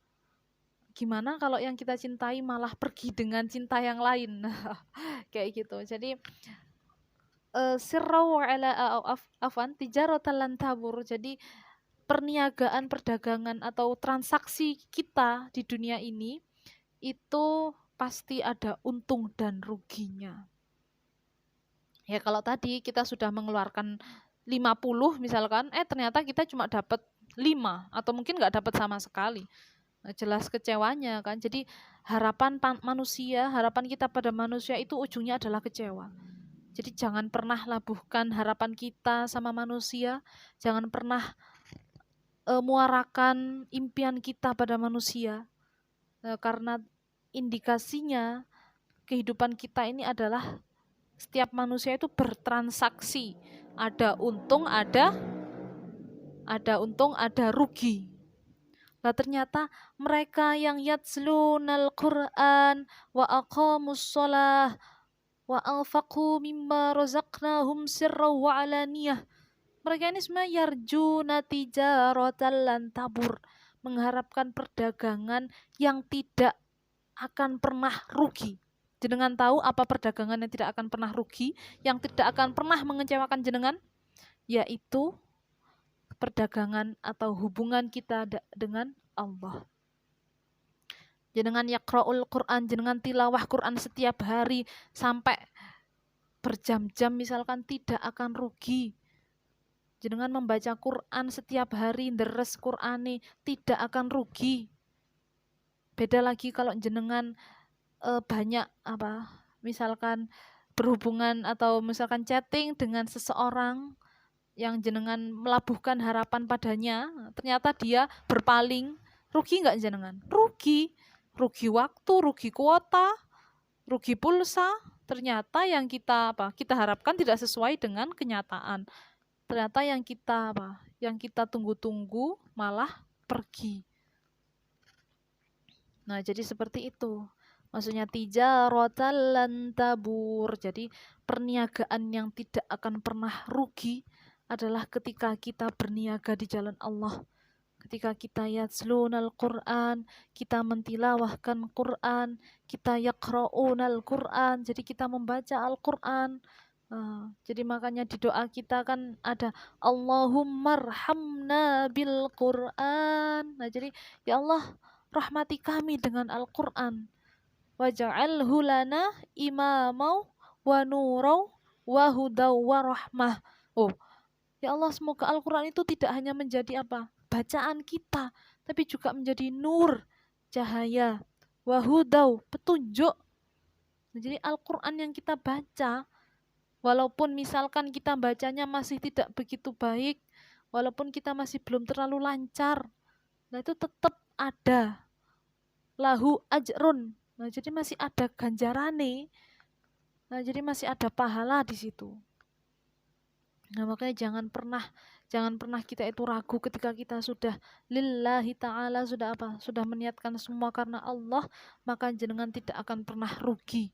Speaker 2: Gimana kalau yang kita cintai malah pergi dengan cinta yang lain? Kayak gitu. Jadi sirra wa ala afwan tijaratan lan tabur. Jadi perniagaan, perdagangan atau transaksi kita di dunia ini itu pasti ada untung dan ruginya. Ya, kalau tadi kita sudah mengeluarkan 50 misalkan, ternyata kita cuma dapat 5 atau mungkin nggak dapat sama sekali. Jelas kecewanya kan. Jadi harapan manusia, harapan kita pada manusia itu ujungnya adalah kecewa. Jadi jangan pernah labuhkan harapan kita sama manusia, jangan pernah muarakan impian kita pada manusia, karena indikasinya kehidupan kita ini adalah setiap manusia itu bertransaksi, ada untung, ada untung, ada rugi. Nah ternyata mereka yang yatslunal Qur'an wa aqamus shalah wa anfaqu mimma razaqnahum sirran wa alaniyah, mereka ini sebenarnya yarjuna tijaratan lan tabur, mengharapkan perdagangan yang tidak akan pernah rugi. Jenengan tahu apa perdagangan yang tidak akan pernah rugi, yang tidak akan pernah mengecewakan jenengan? Yaitu perdagangan atau hubungan kita dengan Allah. Jenengan yaqra'ul Quran, jenengan tilawah Quran setiap hari sampai berjam-jam misalkan, tidak akan rugi. Jenengan membaca Quran setiap hari, deres Qur'ane, tidak akan rugi. Beda lagi kalau jenengan banyak misalkan berhubungan atau misalkan chatting dengan seseorang yang jenengan melabuhkan harapan padanya, ternyata dia berpaling, rugi nggak jenengan? Rugi waktu, rugi kuota, rugi pulsa. Ternyata yang kita harapkan tidak sesuai dengan kenyataan. Ternyata yang kita tunggu-tunggu malah pergi. Nah, jadi seperti itu. Maksudnya tijaratan lan tabur. Jadi perniagaan yang tidak akan pernah rugi adalah ketika kita berniaga di jalan Allah. Ketika kita yatslunal Qur'an, kita mentilawahkan Qur'an, kita yaqra'unal Qur'an, jadi kita membaca Al-Qur'an. Jadi makanya di doa kita kan ada Allahummarhamna bil Qur'an. Nah, jadi ya Allah, rahmati kami dengan Al-Qur'an. Waj'alhu lana imamau wa nurau wa hudaw wa rahmah. Oh, ya Allah, semoga Al-Qur'an itu tidak hanya menjadi bacaan kita, tapi juga menjadi nur, cahaya, wahudau, petunjuk. Jadi Al-Quran yang kita baca, walaupun misalkan kita bacanya masih tidak begitu baik, walaupun kita masih belum terlalu lancar, nah itu tetap ada lahu ajrun. Nah, jadi masih ada ganjarane. Nah, jadi masih ada pahala di situ. Nah, makanya jangan pernah kita itu ragu ketika kita sudah lillahi ta'ala, sudah meniatkan semua karena Allah, maka jenengan tidak akan pernah rugi,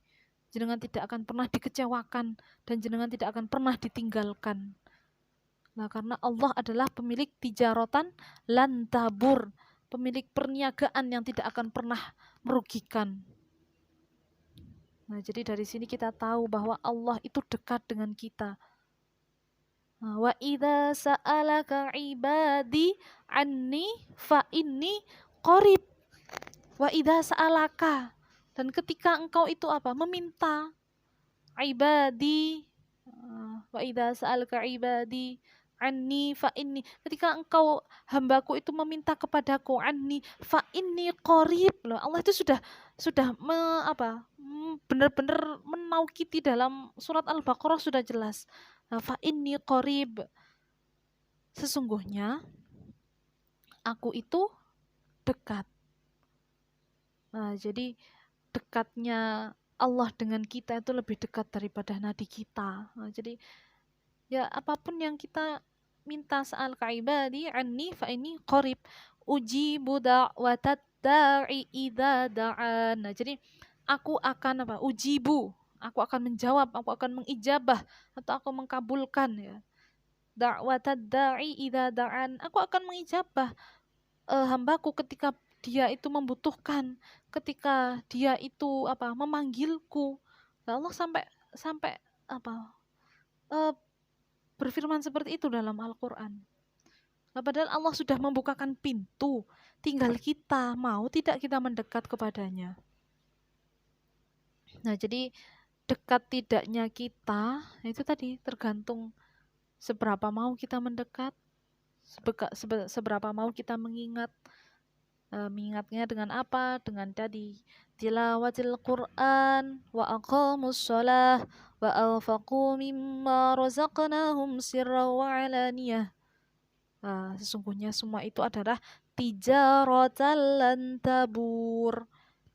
Speaker 2: jenengan tidak akan pernah dikecewakan, dan jenengan tidak akan pernah ditinggalkan. Nah, karena Allah adalah pemilik tijaratan lan tabur, pemilik perniagaan yang tidak akan pernah merugikan. Nah, jadi dari sini kita tahu bahwa Allah itu dekat dengan kita. Wa idza sa'alaka ibadi anni fa inni qarib. Wa idza sa'alaka, dan ketika engkau itu meminta, ibadi, wa idza sa'alaka ibadi anni fa inni, ketika engkau hambaku itu meminta kepadaku, anni fa inni qarib. Loh, Allah itu sudah benar-benar menaukiti dalam surat Al-Baqarah, sudah jelas. Fa inni qarib, sesungguhnya aku itu dekat. Nah, jadi dekatnya Allah dengan kita itu lebih dekat daripada nadi kita. Nah, jadi ya apapun yang kita minta, sa'al ka'ibadi anni fa inni qarib ujibu da'watat da'i idza da'an. Nah, jadi aku akan ujibu, aku akan menjawab, aku akan mengijabah atau aku mengkabulkan, ya. Da'watad da'i idza da'an, aku akan mengijabah hambaku ketika dia itu membutuhkan, ketika dia itu memanggilku. Nah, Allah sampai berfirman seperti itu dalam Al-Qur'an. Nah, padahal Allah sudah membukakan pintu, tinggal kita mau tidak kita mendekat kepadanya. Nah, jadi dekat tidaknya kita itu tadi tergantung seberapa mau kita mendekat, seberapa mau kita mengingatnya dengan apa? Dengan tadi tilawatil Quran wa aqamus shalah wa anfaqu mimma razaqnahum sirra wa alaniyah. Sesungguhnya semua itu adalah tijaratan lan tabur.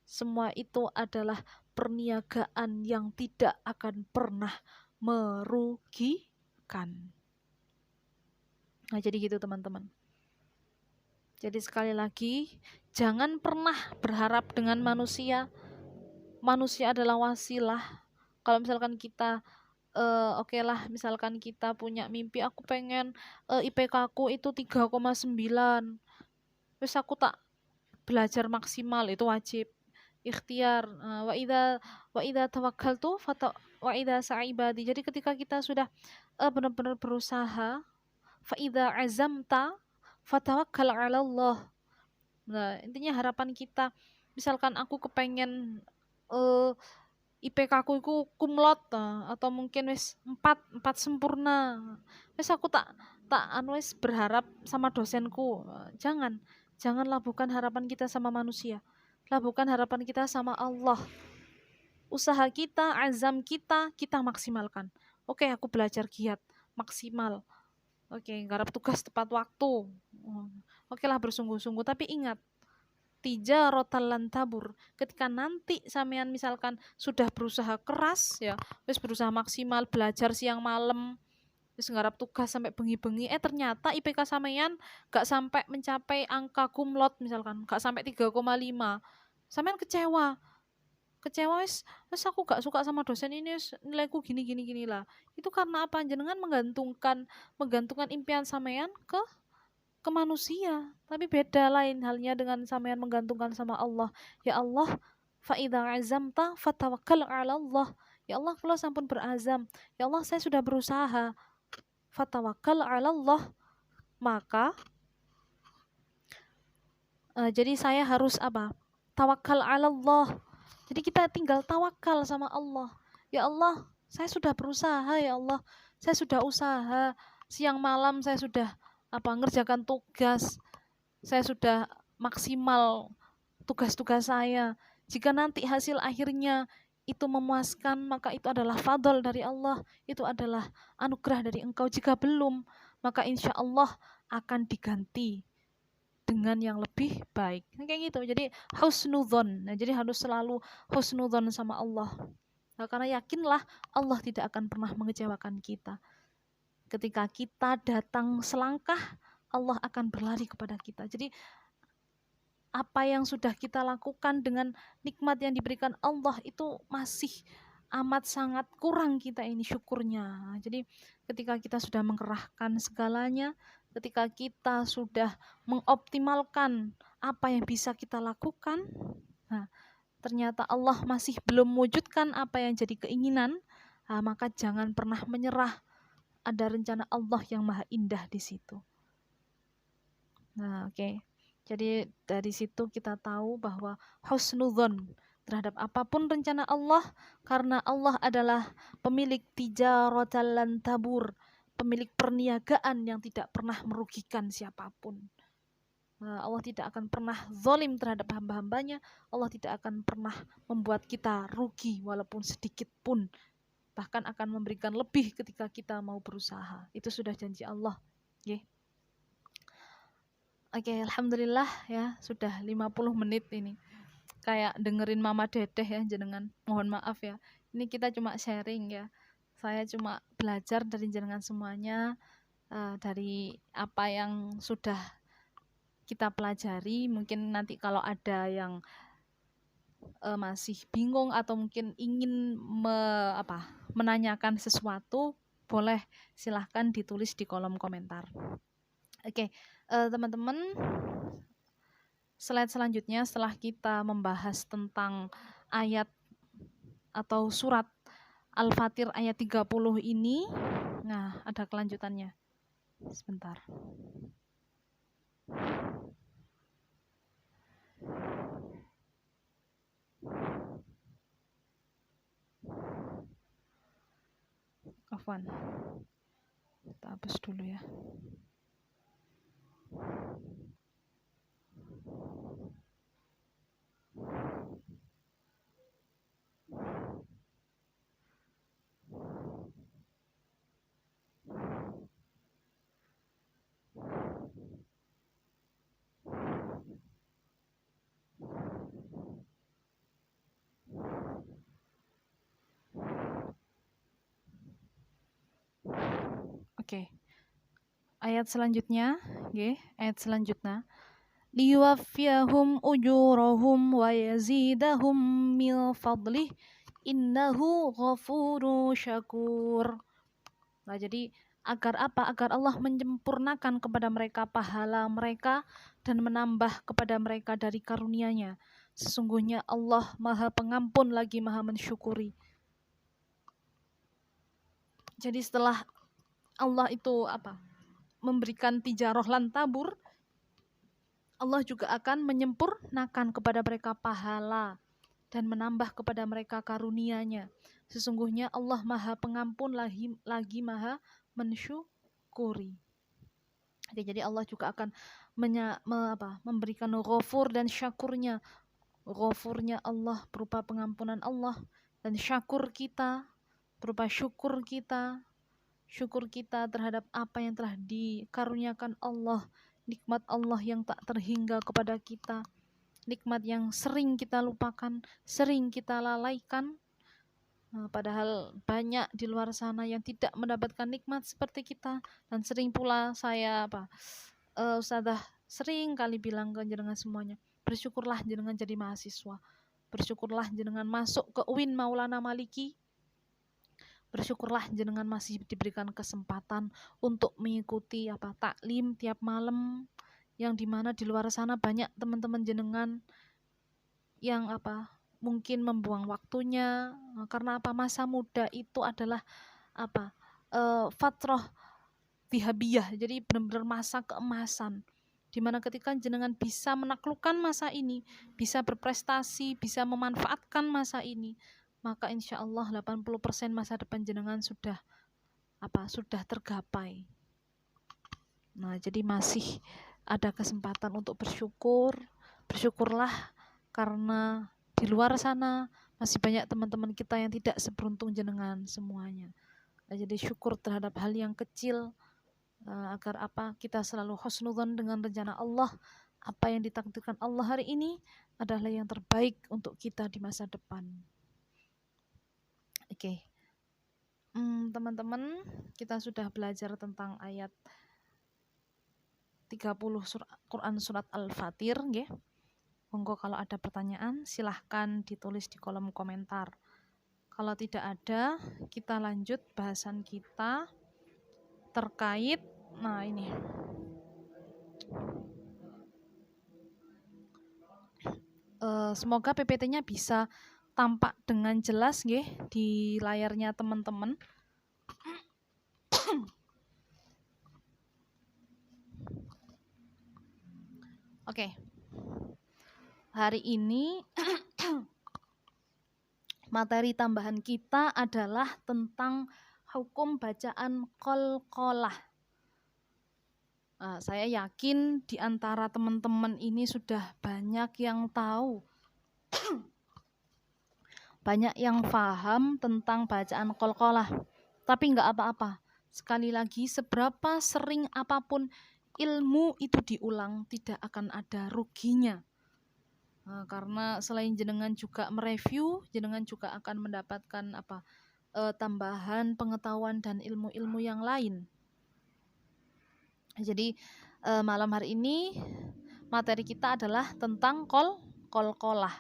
Speaker 2: Semua itu adalah perniagaan yang tidak akan pernah merugikan. Nah, jadi gitu teman-teman. Jadi sekali lagi, jangan pernah berharap dengan manusia. Manusia adalah wasilah. Kalau misalkan kita oke lah, misalkan kita punya mimpi, aku pengen IPK aku itu 3,9. Terus aku tak belajar maksimal, itu wajib ikhtiar. Wa idza tawakkaltu wa idza sa'ibadi. Jadi ketika kita sudah benar-benar berusaha, fa idza azamta fatawakkal 'ala Allah. Nah, intinya harapan kita, misalkan aku kepengen eh, IPK aku itu kumlot atau mungkin wis 4 sempurna. Wis aku tak wis berharap sama dosenku. Janganlah, bukan harapan kita sama manusia. Bukan harapan kita sama Allah. Usaha kita, azam kita, kita maksimalkan. Oke, aku belajar giat maksimal. Oke, garap tugas tepat waktu. Oke lah, bersungguh-sungguh, tapi ingat, tijaratan lan tabur. Ketika nanti sampean misalkan sudah berusaha keras ya, wis berusaha maksimal, belajar siang malam, wis nggarap tugas sampai bengi-bengi, ternyata IPK sampean gak sampai mencapai angka kumlot misalkan, gak sampai 3,5. Sampean kecewa. Wis aku gak suka sama dosen ini, nilaiku gini lah. Itu karena apa? Jenengan menggantungkan impian sampean ke manusia, tapi beda lain halnya dengan sampean menggantungkan sama Allah. Ya Allah, fa idza azamta fatawakkal 'ala Allah. Ya Allah, kalau sampun berazam, ya Allah saya sudah berusaha, fatawakkal 'ala Allah, maka jadi saya harus apa? Tawakal 'ala Allah. Jadi kita tinggal tawakal sama Allah. Ya Allah, saya sudah berusaha, ya Allah. Saya sudah usaha, siang malam saya sudah ngerjakan tugas. Saya sudah maksimal tugas-tugas saya. Jika nanti hasil akhirnya itu memuaskan, maka itu adalah fadl dari Allah. Itu adalah anugerah dari Engkau. Jika belum, maka insya Allah akan diganti dengan yang lebih baik. Kayak gitu. Jadi husnudzon. Nah, jadi harus selalu husnudzon sama Allah. Nah, karena yakinlah Allah tidak akan pernah mengecewakan kita. Ketika kita datang selangkah, Allah akan berlari kepada kita. Jadi apa yang sudah kita lakukan dengan nikmat yang diberikan Allah itu masih amat sangat kurang kita ini syukurnya. Jadi ketika kita sudah mengerahkan segalanya, ketika kita sudah mengoptimalkan apa yang bisa kita lakukan, nah, ternyata Allah masih belum mewujudkan apa yang jadi keinginan, maka jangan pernah menyerah. Ada rencana Allah yang maha indah di situ. Nah, oke. Jadi dari situ kita tahu bahwa husnudzon terhadap apapun rencana Allah, karena Allah adalah pemilik tijaratal lan tabur, pemilik perniagaan yang tidak pernah merugikan siapapun. Allah tidak akan pernah zalim terhadap hamba-hambanya. Allah tidak akan pernah membuat kita rugi walaupun sedikit pun. Bahkan akan memberikan lebih ketika kita mau berusaha. Itu sudah janji Allah. Okay. Oke, alhamdulillah ya, sudah 50 menit ini. Kayak dengerin Mama Dedeh ya, jenengan. Mohon maaf ya. Ini kita cuma sharing ya. Saya cuma belajar dari jenengan semuanya, dari apa yang sudah kita pelajari. Mungkin nanti kalau ada yang masih bingung atau mungkin ingin menanyakan sesuatu, boleh silahkan ditulis di kolom komentar. Oke, teman-teman, slide selanjutnya setelah kita membahas tentang ayat atau surat Al-Fatir ayat 30 ini, nah ada kelanjutannya. Sebentar. Afwan. Kita hapus dulu ya. Oke. Ayat selanjutnya, nggih, ayat selanjutnya. Liwaffiyahum ujurahum wa yazidahum min fadlih innahu ghafuru syakur. Nah, jadi agar apa? Agar Allah menyempurnakan kepada mereka pahala mereka dan menambah kepada mereka dari karunia-Nya. Sesungguhnya Allah Maha Pengampun lagi Maha Mensyukuri. Jadi setelah Allah itu memberikan tijarah lan tabur, Allah juga akan menyempurnakan kepada mereka pahala dan menambah kepada mereka karunia-Nya. Sesungguhnya Allah Maha Pengampun lagi Maha Mensyukuri. Jadi Allah juga akan memberikan ghafur dan syakurnya. Ghafurnya Allah berupa pengampunan Allah, dan syakur kita berupa syukur kita. Syukur kita terhadap apa yang telah dikaruniakan Allah, nikmat Allah yang tak terhingga kepada kita, nikmat yang sering kita lupakan, sering kita lalaikan. Padahal banyak di luar sana yang tidak mendapatkan nikmat seperti kita. Dan sering pula saya Ustadzah sering kali bilang ke jenengan semuanya, bersyukurlah jenengan jadi mahasiswa, bersyukurlah jenengan masuk ke UIN Maulana Maliki, bersyukurlah jenengan masih diberikan kesempatan untuk mengikuti taklim tiap malam, yang dimana di luar sana banyak teman-teman jenengan yang mungkin membuang waktunya karena masa muda itu adalah fatrah dihabiyah, jadi benar-benar masa keemasan, dimana ketika jenengan bisa menaklukkan masa ini, bisa berprestasi, bisa memanfaatkan masa ini, maka insya Allah 80% masa depan jenengan sudah tergapai. Nah, jadi masih ada kesempatan untuk bersyukur. Bersyukurlah karena di luar sana masih banyak teman-teman kita yang tidak seberuntung jenengan semuanya. Nah, jadi syukur terhadap hal yang kecil, agar kita selalu husnudzon dengan rencana Allah. Apa yang ditakdirkan Allah hari ini adalah yang terbaik untuk kita di masa depan. Oke. Teman-teman, kita sudah belajar tentang ayat 30 Quran surat Al-Fatir, nggih. Monggo kalau ada pertanyaan silahkan ditulis di kolom komentar. Kalau tidak ada, kita lanjut bahasan kita terkait ini. Semoga PPT-nya bisa tampak dengan jelas nggih di layarnya teman-teman. Oke. Hari ini materi tambahan kita adalah tentang hukum bacaan qalqalah. Saya yakin di antara teman-teman ini sudah banyak yang tahu, banyak yang paham tentang bacaan qalqalah. Tapi nggak apa-apa. Sekali lagi, seberapa sering apapun ilmu itu diulang, tidak akan ada ruginya. Karena selain jenengan juga mereview, jenengan juga akan mendapatkan tambahan pengetahuan dan ilmu-ilmu yang lain. Jadi malam hari ini materi kita adalah tentang qalqalah.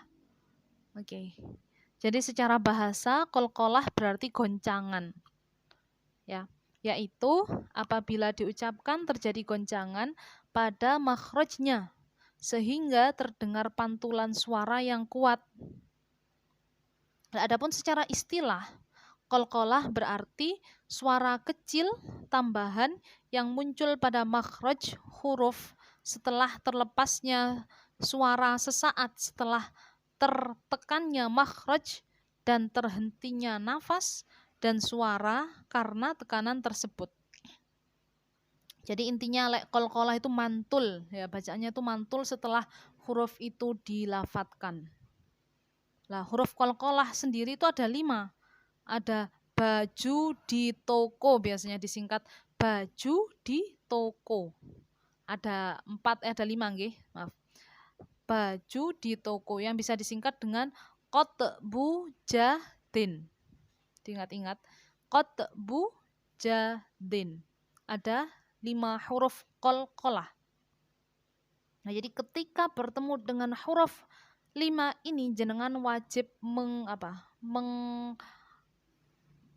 Speaker 2: Oke. Jadi secara bahasa qalqalah berarti goncangan. Ya, yaitu apabila diucapkan terjadi goncangan pada makhrajnya sehingga terdengar pantulan suara yang kuat. Adapun secara istilah, qalqalah berarti suara kecil tambahan yang muncul pada makhraj huruf setelah terlepasnya suara sesaat setelah tertekannya makhraj dan terhentinya nafas dan suara karena tekanan tersebut. Jadi intinya lek qalqalah itu mantul ya, bacaannya itu mantul setelah huruf itu dilafatkan. Lah huruf qalqalah sendiri itu ada 5. Ada baju di toko, biasanya disingkat baju di toko. Ada 4, ada 5 nggih, maaf. Baju di toko yang bisa disingkat dengan qatbu jadin. Diingat-ingat, qatbu jadin. Ada 5 huruf qalqalah. Nah, jadi ketika bertemu dengan huruf 5 ini jenengan wajib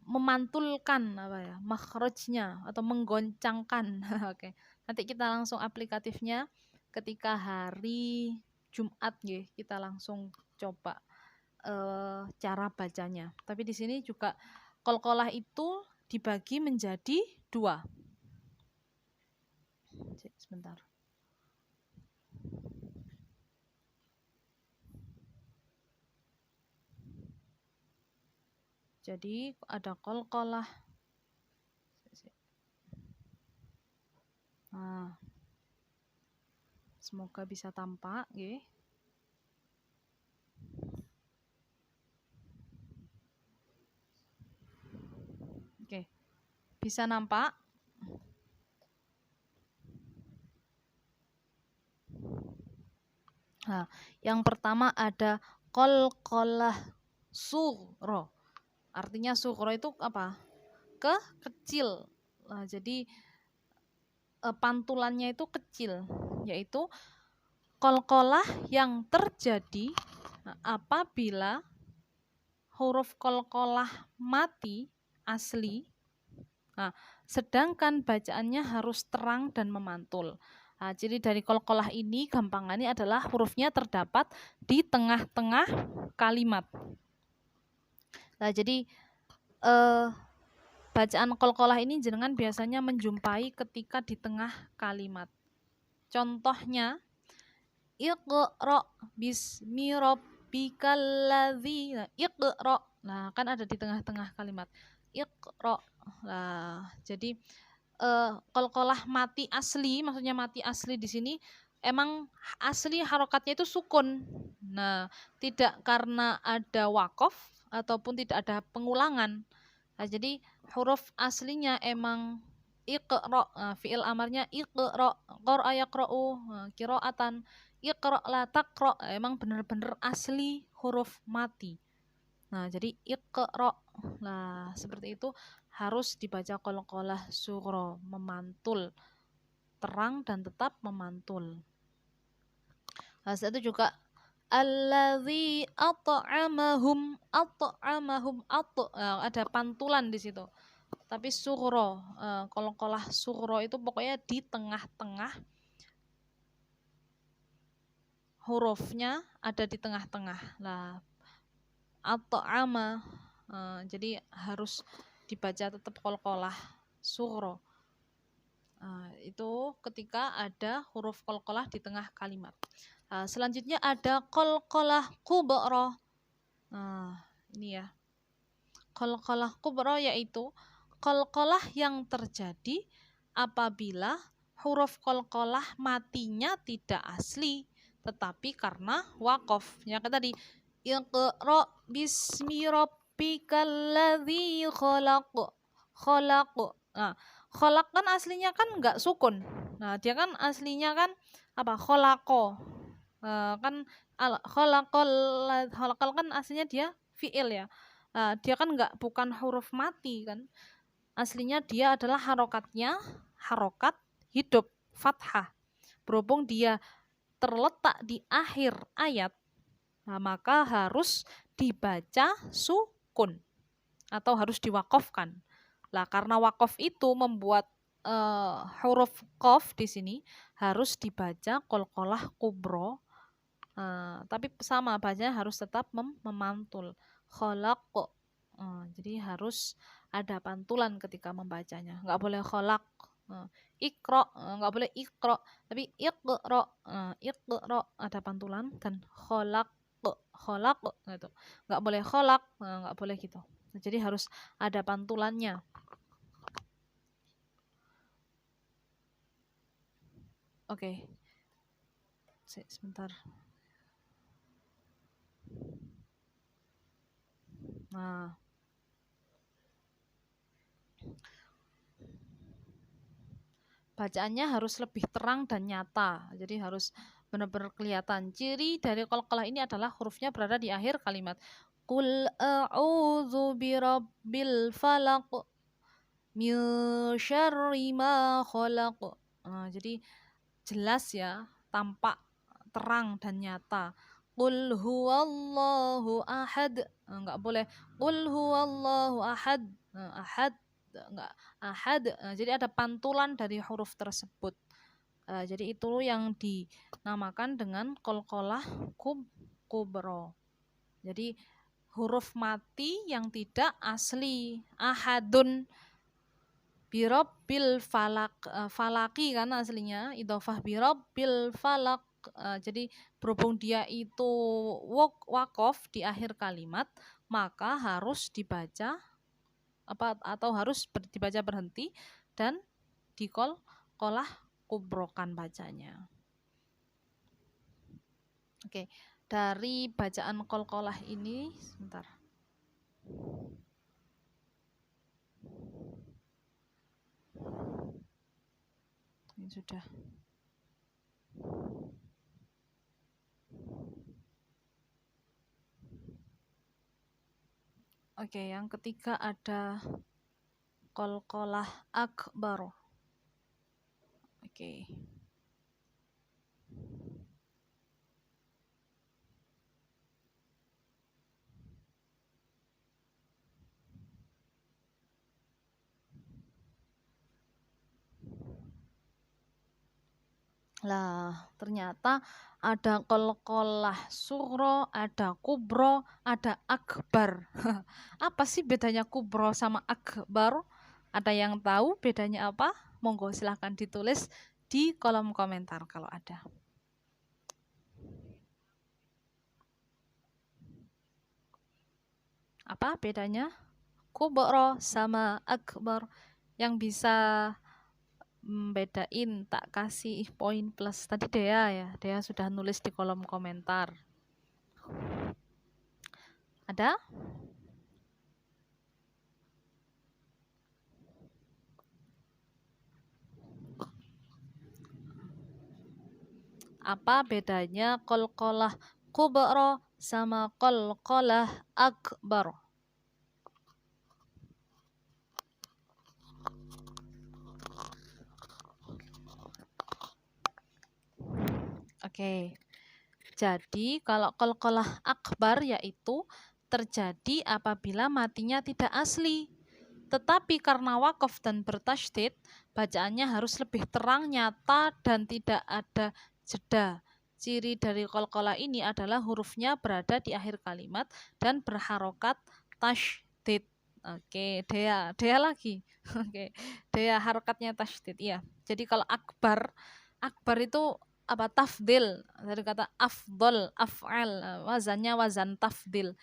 Speaker 2: memantulkan makhrajnya atau menggoncangkan. Oke. Nanti kita langsung aplikatifnya ketika hari Jumat ya, kita langsung coba cara bacanya. Tapi di sini juga qalqalah itu dibagi menjadi 2. Sebentar. Jadi ada qalqalah. Nah, semoga bisa tampak, nggih. Oke, bisa nampak? Nah, yang pertama ada qalqalah sughra. Artinya sughra itu apa? Kecil. Nah, jadi pantulannya itu kecil, yaitu qalqalah yang terjadi apabila huruf qalqalah mati asli. Nah, sedangkan bacaannya harus terang dan memantul. Nah, jadi dari qalqalah ini gampangannya adalah hurufnya terdapat di tengah-tengah kalimat. Nah, jadi bacaan qalqalah ini jenengan biasanya menjumpai ketika di tengah kalimat. Contohnya, iqra bismi rabbikal ladzi. Nah, iqra. Nah, kan ada di tengah-tengah kalimat. Iqra. Nah, jadi qalqalah mati asli, maksudnya mati asli di sini emang asli harokatnya itu sukun. Nah, tidak karena ada waqaf ataupun tidak ada pengulangan. Nah, jadi huruf aslinya emang iqra, fi'il amarnya iqra, qara'a yaqra'u, qira'atan, iqra la taqra, emang benar-benar asli huruf mati. Nah, jadi iqra. Nah, seperti itu harus dibaca qalqalah sughra, memantul, terang dan tetap memantul. Nah, setelah itu juga allazi at'amahum, ada pantulan di situ. Tapi sughra, qalqalah sughra itu pokoknya di tengah-tengah, hurufnya ada di tengah-tengah. Nah, at'ama, jadi harus dibaca tetap qalqalah sughra. Itu ketika ada huruf qalqalah di tengah kalimat. Selanjutnya ada qalqalah kubra. Ini ya. Qalqalah kubra yaitu qalqalah yang terjadi apabila huruf qalqalah matinya tidak asli, tetapi karena waqaf. Ya kan tadi, iqra bismi rabbikal ladzi khalaq. Khalaq. Nah, khalaq kan aslinya kan enggak sukun. Nah, dia kan aslinya kan apa? Khalaqo. Kan khalaqal kan aslinya dia fi'il ya. Dia kan bukan huruf mati kan. Aslinya dia adalah harokatnya harokat hidup, fathah. Berhubung dia terletak di akhir ayat, maka harus dibaca sukun atau harus diwakafkan. Lah karena wakaf itu membuat huruf qaf di sini harus dibaca qalqalah kubra. Tapi sama bacanya harus tetap memantul. Khalaq. Jadi harus ada pantulan ketika membacanya. Enggak boleh khalaq. Iqra, enggak boleh iqra, tapi iqra. Iqra ada pantulan dan khalaq gitu. Enggak boleh khalaq, enggak boleh gitu. Jadi harus ada pantulannya. Oke. Sebentar. Nah, bacaannya harus lebih terang dan nyata. Jadi harus benar-benar kelihatan. Ciri dari qalqalah ini adalah hurufnya berada di akhir kalimat. Qul a'udzu birabbil falaq min syarri ma khalaq. Nah, jadi jelas ya, tampak terang dan nyata. Qul huwallahu ahad. Enggak boleh qul huwallahu ahad. Ahad enggak ahad. Jadi ada pantulan dari huruf tersebut. Jadi itu yang dinamakan dengan qalqalah kubro. Jadi huruf mati yang tidak asli. Ahadun birabbil falak, falaki kan aslinya, idhofah birabbil falak. Jadi berhubung dia itu wakof di akhir kalimat, maka harus dibaca atau harus dibaca berhenti dan qalqalah kubrokan bacanya. Oke, dari bacaan qalqalah ini sebentar. Ini sudah. Oke, yang ketiga ada qalqalah akbar. Oke. Lah, ternyata ada qalqalah sugro, ada kubro, ada akbar. Apa sih bedanya kubro sama akbar? Ada yang tahu bedanya apa? Monggo silahkan ditulis di kolom komentar kalau ada. Apa bedanya? Kubro sama akbar. Yang bisa bedain tak kasih poin plus tadi Dea ya. Dea sudah nulis di kolom komentar. Ada? Apa bedanya qalqalah kubra sama qalqalah akbar? Oke. Jadi kalau qalqalah akbar yaitu terjadi apabila matinya tidak asli. Tetapi karena wakaf dan bertasydid, bacaannya harus lebih terang, nyata, dan tidak ada jeda. Ciri dari qalqalah ini adalah hurufnya berada di akhir kalimat dan berharokat tasydid. Oke, Dea lagi. Oke, Dea harokatnya tasydid. Iya. Jadi kalau akbar itu apa? Tafdil. Dari kata afdol, af'al. Wazannya wazan tafdil.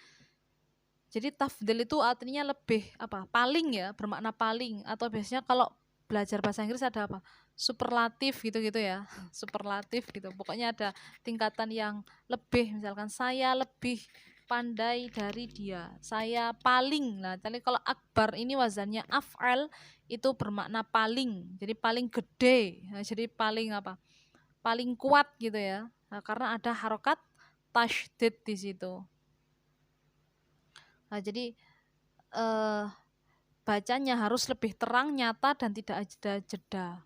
Speaker 2: Jadi tafdil itu artinya lebih apa? Paling ya, bermakna paling. Atau biasanya kalau belajar bahasa Inggris ada apa? Superlatif gitu-gitu ya. Superlatif gitu. Pokoknya ada tingkatan yang lebih. Misalkan saya lebih pandai dari dia. Saya paling. Nah, jadi kalau akbar ini wazannya af'al itu bermakna paling. Jadi paling gede. Nah, jadi paling apa? Paling kuat gitu ya. Nah, karena ada harokat tasydid di situ. Nah, jadi bacanya harus lebih terang, nyata, dan tidak ada jeda.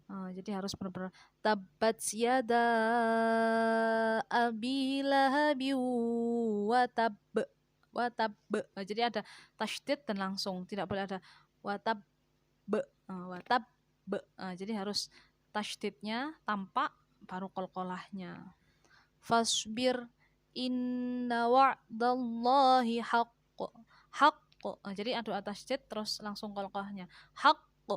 Speaker 2: Jadi harus benar-benar tabbat yada abi lahabi wa tab. Jadi ada tasydid dan langsung, tidak boleh ada wa tab. Jadi harus tasydidnya tampak baru qalqalahnya. Fasbir inna wa'dallahi haqq. Jadi ada tasydid terus langsung qalqalahnya. Haqq.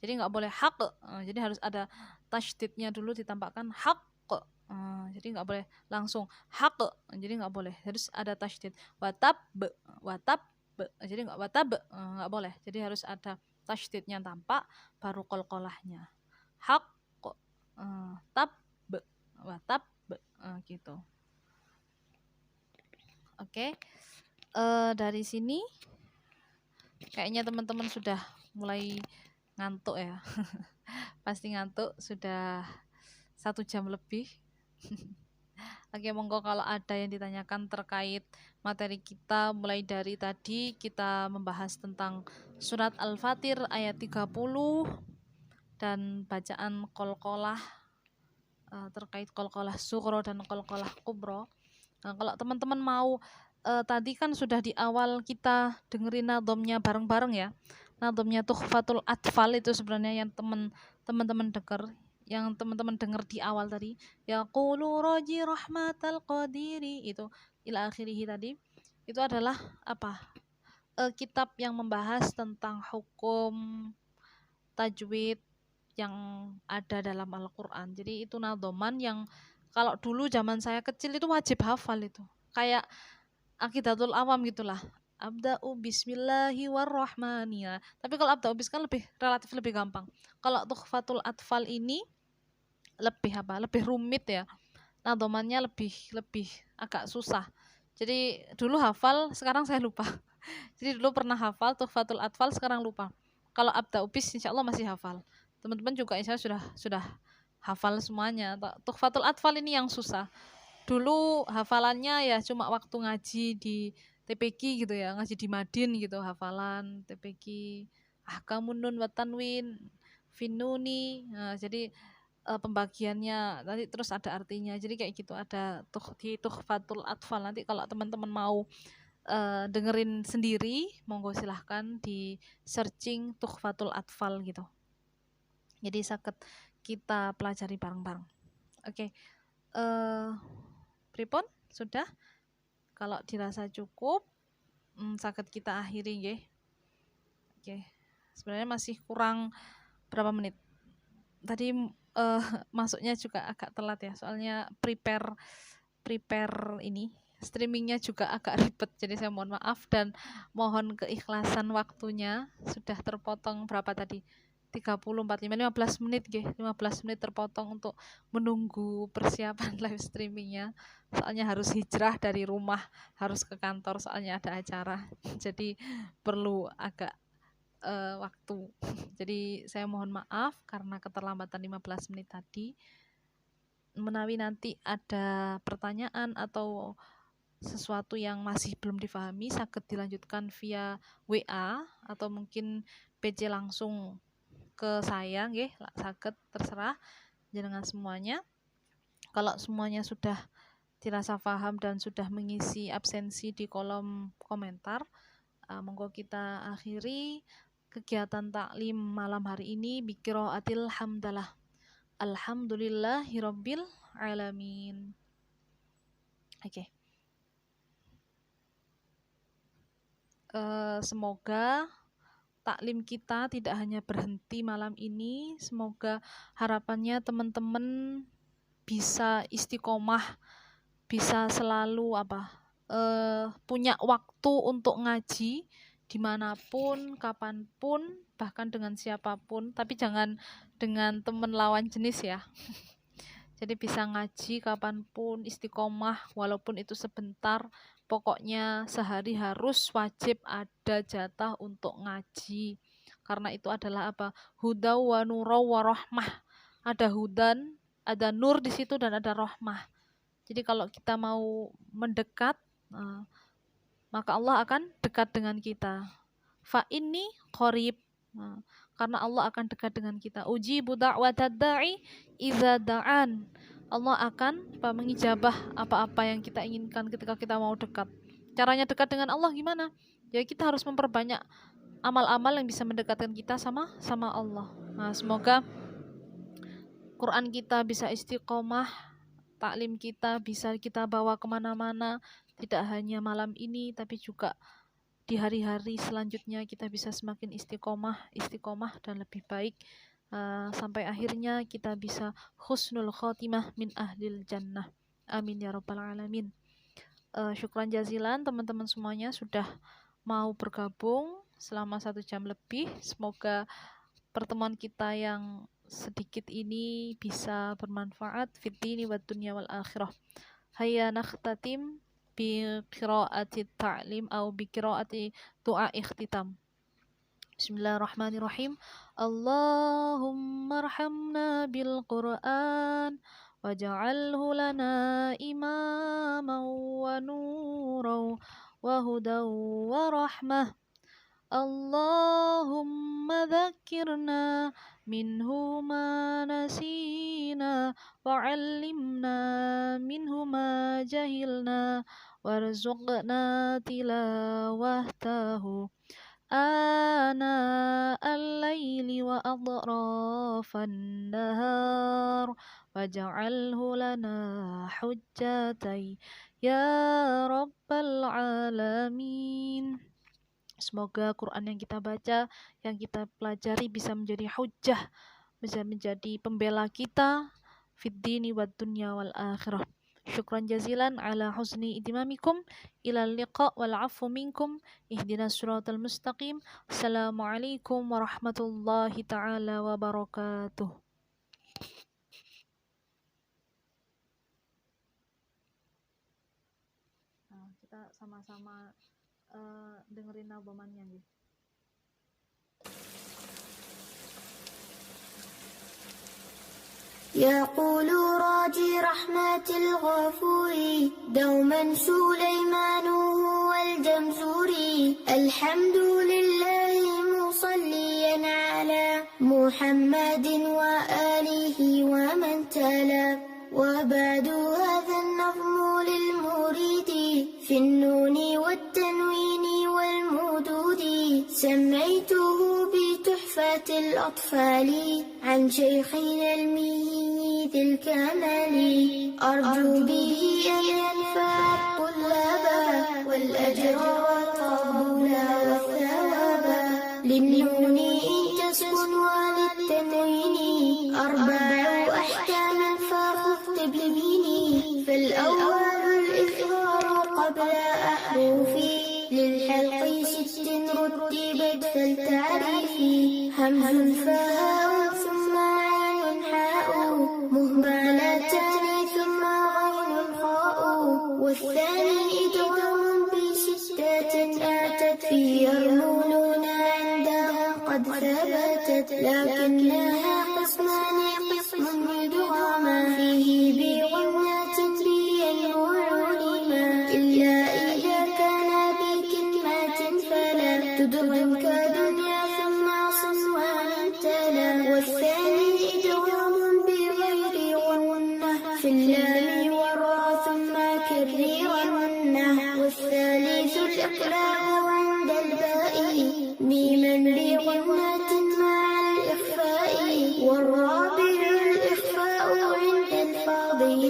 Speaker 2: Jadi nggak boleh haq. Jadi harus ada tasydidnya dulu ditambahkan haqq. Jadi nggak boleh langsung haq. Jadi nggak boleh. Harus ada tasydid. Watab. Jadi nggak watab. Nggak boleh. Jadi harus ada tasydidnya tampak baru qalqalahnya. hak, tab, tab, gitu. Oke, dari sini kayaknya teman-teman sudah mulai ngantuk ya. Pasti ngantuk, sudah 1 jam lebih. Oke, monggo kalau ada yang ditanyakan terkait materi kita, mulai dari tadi kita membahas tentang surat Al-Fatir ayat 30 dan bacaan qalqalah, terkait qalqalah sughra dan qalqalah kubra. Nah, kalau teman-teman mau, tadi kan sudah di awal kita dengerin nadhamnya bareng-bareng ya. Nadhamnya Tuhfatul Atfal itu sebenarnya yang teman-teman dengar di awal tadi. Yaqulu raji rahmatal qadiri itu ila akhirih tadi. Itu adalah apa? Kitab yang membahas tentang hukum tajwid yang ada dalam Al-Qur'an. Jadi itu nadhaman yang kalau dulu zaman saya kecil itu wajib hafal itu. Kayak Aqidatul Awam gitulah. Abda'u bismillahi warrahmani. Tapi kalau Abda'u bis kan relatif lebih gampang. Kalau Tuhfatul Atfal ini lebih rumit ya. Nadhamannya lebih agak susah. Jadi dulu hafal, sekarang saya lupa. Jadi dulu pernah hafal Tuhfatul Atfal, sekarang lupa. Kalau Abda'u bis insyaallah masih hafal. Teman-teman juga insyaallah sudah hafal semuanya. Tuhfatul Atfal ini yang susah. Dulu hafalannya ya cuma waktu ngaji di TPQ gitu ya, ngaji di Madin gitu, hafalan TPQ ahkamun nun wa tanwin finuni. Nah, jadi pembagiannya nanti terus ada artinya. Jadi kayak gitu, ada di Tuhfatul Atfal. Nanti kalau teman-teman mau dengerin sendiri, monggo silahkan di searching Tuhfatul Atfal gitu. Jadi sakit kita pelajari bareng-bareng. Oke. Pripun? Sudah? Kalau dirasa cukup, sakit kita akhiri nggih. Oke. Sebenarnya masih kurang berapa menit. Tadi masuknya juga agak telat ya, soalnya prepare ini streamingnya juga agak ribet, jadi saya mohon maaf dan mohon keikhlasan waktunya. Sudah terpotong berapa tadi? 30, 45, 15 menit nggih. 15 menit terpotong untuk menunggu persiapan live streamingnya. Soalnya harus hijrah dari rumah, harus ke kantor soalnya ada acara. Jadi perlu agak waktu. Jadi saya mohon maaf karena keterlambatan 15 menit tadi. Menawi nanti ada pertanyaan atau sesuatu yang masih belum difahami, saged dilanjutkan via WA atau mungkin PC langsung ke saya nggih, saged, terserah jenengan semuanya. Kalau semuanya sudah dirasa paham dan sudah mengisi absensi di kolom komentar, monggo kita akhiri kegiatan taklim malam hari ini biqiraatil hamdalah. Alhamdulillahirabbil alamin. Oke. Semoga taklim kita tidak hanya berhenti malam ini. Semoga harapannya teman-teman bisa istiqomah, bisa selalu punya waktu untuk ngaji dimanapun, kapanpun, bahkan dengan siapapun. Tapi jangan dengan teman lawan jenis ya. Jadi bisa ngaji kapanpun, istiqomah walaupun itu sebentar. Pokoknya sehari harus wajib ada jatah untuk ngaji. Karena itu adalah huda wa nura wa rahmah. Ada hudan, ada nur di situ dan ada rahmah. Jadi kalau kita mau mendekat, maka Allah akan dekat dengan kita. Fa inni qarib. Karena Allah akan dekat dengan kita. Ujibu da'watad da'i idza da'an. Allah akan mengijabah apa-apa yang kita inginkan ketika kita mau dekat. Caranya dekat dengan Allah gimana? Ya kita harus memperbanyak amal-amal yang bisa mendekatkan kita sama Allah. Nah, semoga Quran kita bisa istiqomah, taklim kita bisa kita bawa kemana-mana, tidak hanya malam ini tapi juga di hari-hari selanjutnya kita bisa semakin istiqomah dan lebih baik, sampai akhirnya kita bisa husnul khotimah min ahlil jannah. Amin ya rabbal alamin. Syukran jazilan teman-teman semuanya sudah mau bergabung selama 1 jam lebih. Semoga pertemuan kita yang sedikit ini bisa bermanfaat fid dini wad dunya wal akhirah. Hayya nakhtatim bi qiraati ta'lim atau bi qiraati du'a ikhtitam. Bismillahirrahmanirrahim. Allahumma arhamna bil Qur'an waj'alhu lana imaman wa nuran wa hudan wa rahmah. Allahumma dhakkirna minhu ma nasina wa'allimna minhu ma jahilna warzuqna tilawahtahu ana al-laili wa adrafan nahar waj'alhu lana hujjatai ya rabbal alamin. Semoga Quran yang kita baca, yang kita pelajari bisa menjadi hujjah, bisa menjadi pembela kita fid dini wad dunya wal akhirah. Syukran jazilan ala husni idmamikum. Ila liqa wal afu minkum. Ihdinas siratal mustaqim. Assalamualaikum warahmatullahi taala wabarakatuh. Nah, kita sama-sama dengerin albumannya gitu.
Speaker 1: يقول راجي رحمة الغفور دوما سليمان هو الجمزوري الحمد لله مصليا على محمد وآله ومن تلا وبعد هذا النظم للمريد في النون والتنوين والمدود سميته بتحفة الأطفال عن شيخنا المهي ذي الكمال أرجو به أن ينفع الطلاب والأجر والقبول والثواب للنون إن تسكن وللتنوين أربع أحكام فاخطب بني فالأول الإظهار قبل أحرفي للحلق ست رتبت فالتعريفي همز فهاء ثم عين حاء مهملتان ثم غين خاء والثاني إدغام بستة آتت في يرمونون عندها قد ثبتت لكنها قسمان قسم يدغما فيه بغنات بينه علما إلا إذا كان بكلمات فلا تدغم كدنيا ثم صنوان تلا والثاني إدغام بغير غنة في اللام والراء ثم كررنه والثالث الإقلاب عند الباء ميما بغنة مع الإخفاء والرابع الإخفاء عند الفاضل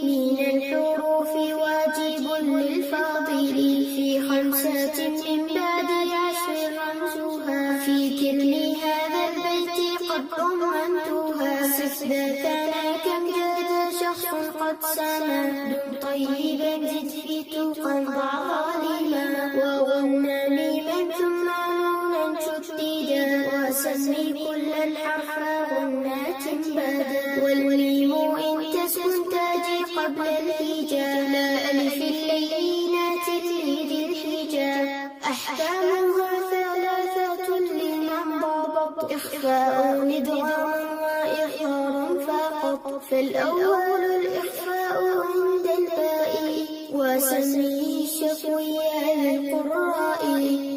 Speaker 1: من الحروف واجب للفاضل في خمسة من بعد عشر رمزها في كلم هذا البيت قد ضمنتها سفدتنا كم جاد شخص قد سما دم طيبا زد في توقا ضع ظالما وغنى ميما ثم نونا شديدا وسمي كل الحرف غنات بدا والميم إن تسكن تاجي قبل الهجاء لا ألف اللينات لذي الحجاء أحكامها ثلاثة لمن ضبط إخفاء إدغام وإظهار فقط فالأول الإخفاء عند الباء وسميه الشفوي للقراء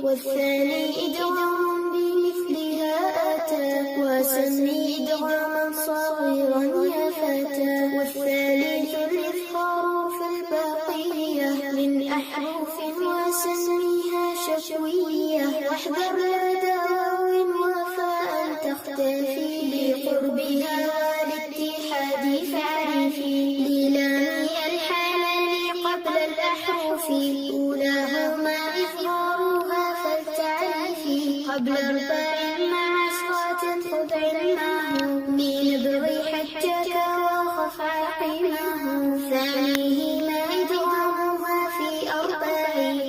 Speaker 1: والثاني إدغام بمثلها أتى وسميه إدغاما صغيرا يا فتى والثالث الإظهار في الباقية من أحرف وسميها شفوية واحذر لدى واو وفاء تختفي لقربها والاتحاد فاعرفي للام الحلال قبل الأحرف أولاهما إظهارها فلتعرفي قبل أربع مع أصوات خذ علمه من ابغي حجك وخف عقيمه ثانيهما إدغامها في أربع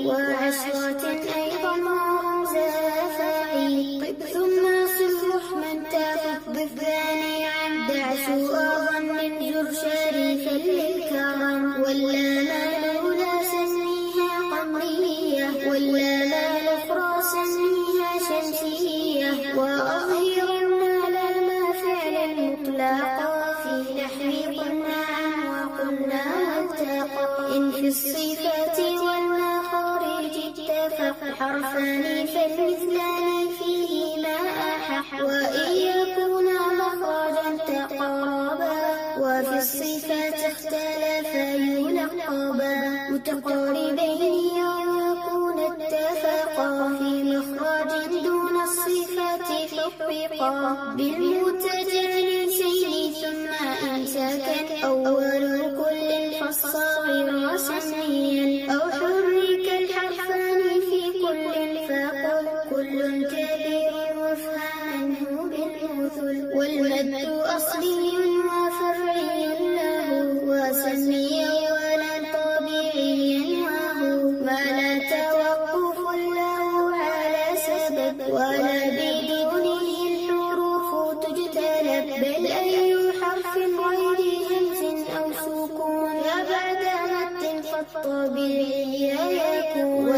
Speaker 1: وعشرة أيضا رمزها فاعي طب ثم صل رحما تاخذ بالثاني إن في الصفات والمخارج اتفق حرفان فالمثلان فيهما أحق وإن يكونا مخرجا تقاربا وفي الصفات اختلفا يلقبا متقاربين أو يكون اتفقا في مخرج دون الصفات حققا بالمتجانسين ثم إمساكا أول كل فالصغير سميا أو حرك الحرفان في كل فقل كل كبير وافهمه بالمثل والمد أصلي وفرعي له وسمي أولا طبيعيا وهو ما لا توقف له على سبب ولا بدونه الحروف تجتلب بل أي حرف غير همز أو سكون وبعد مد فالطبيعي يكون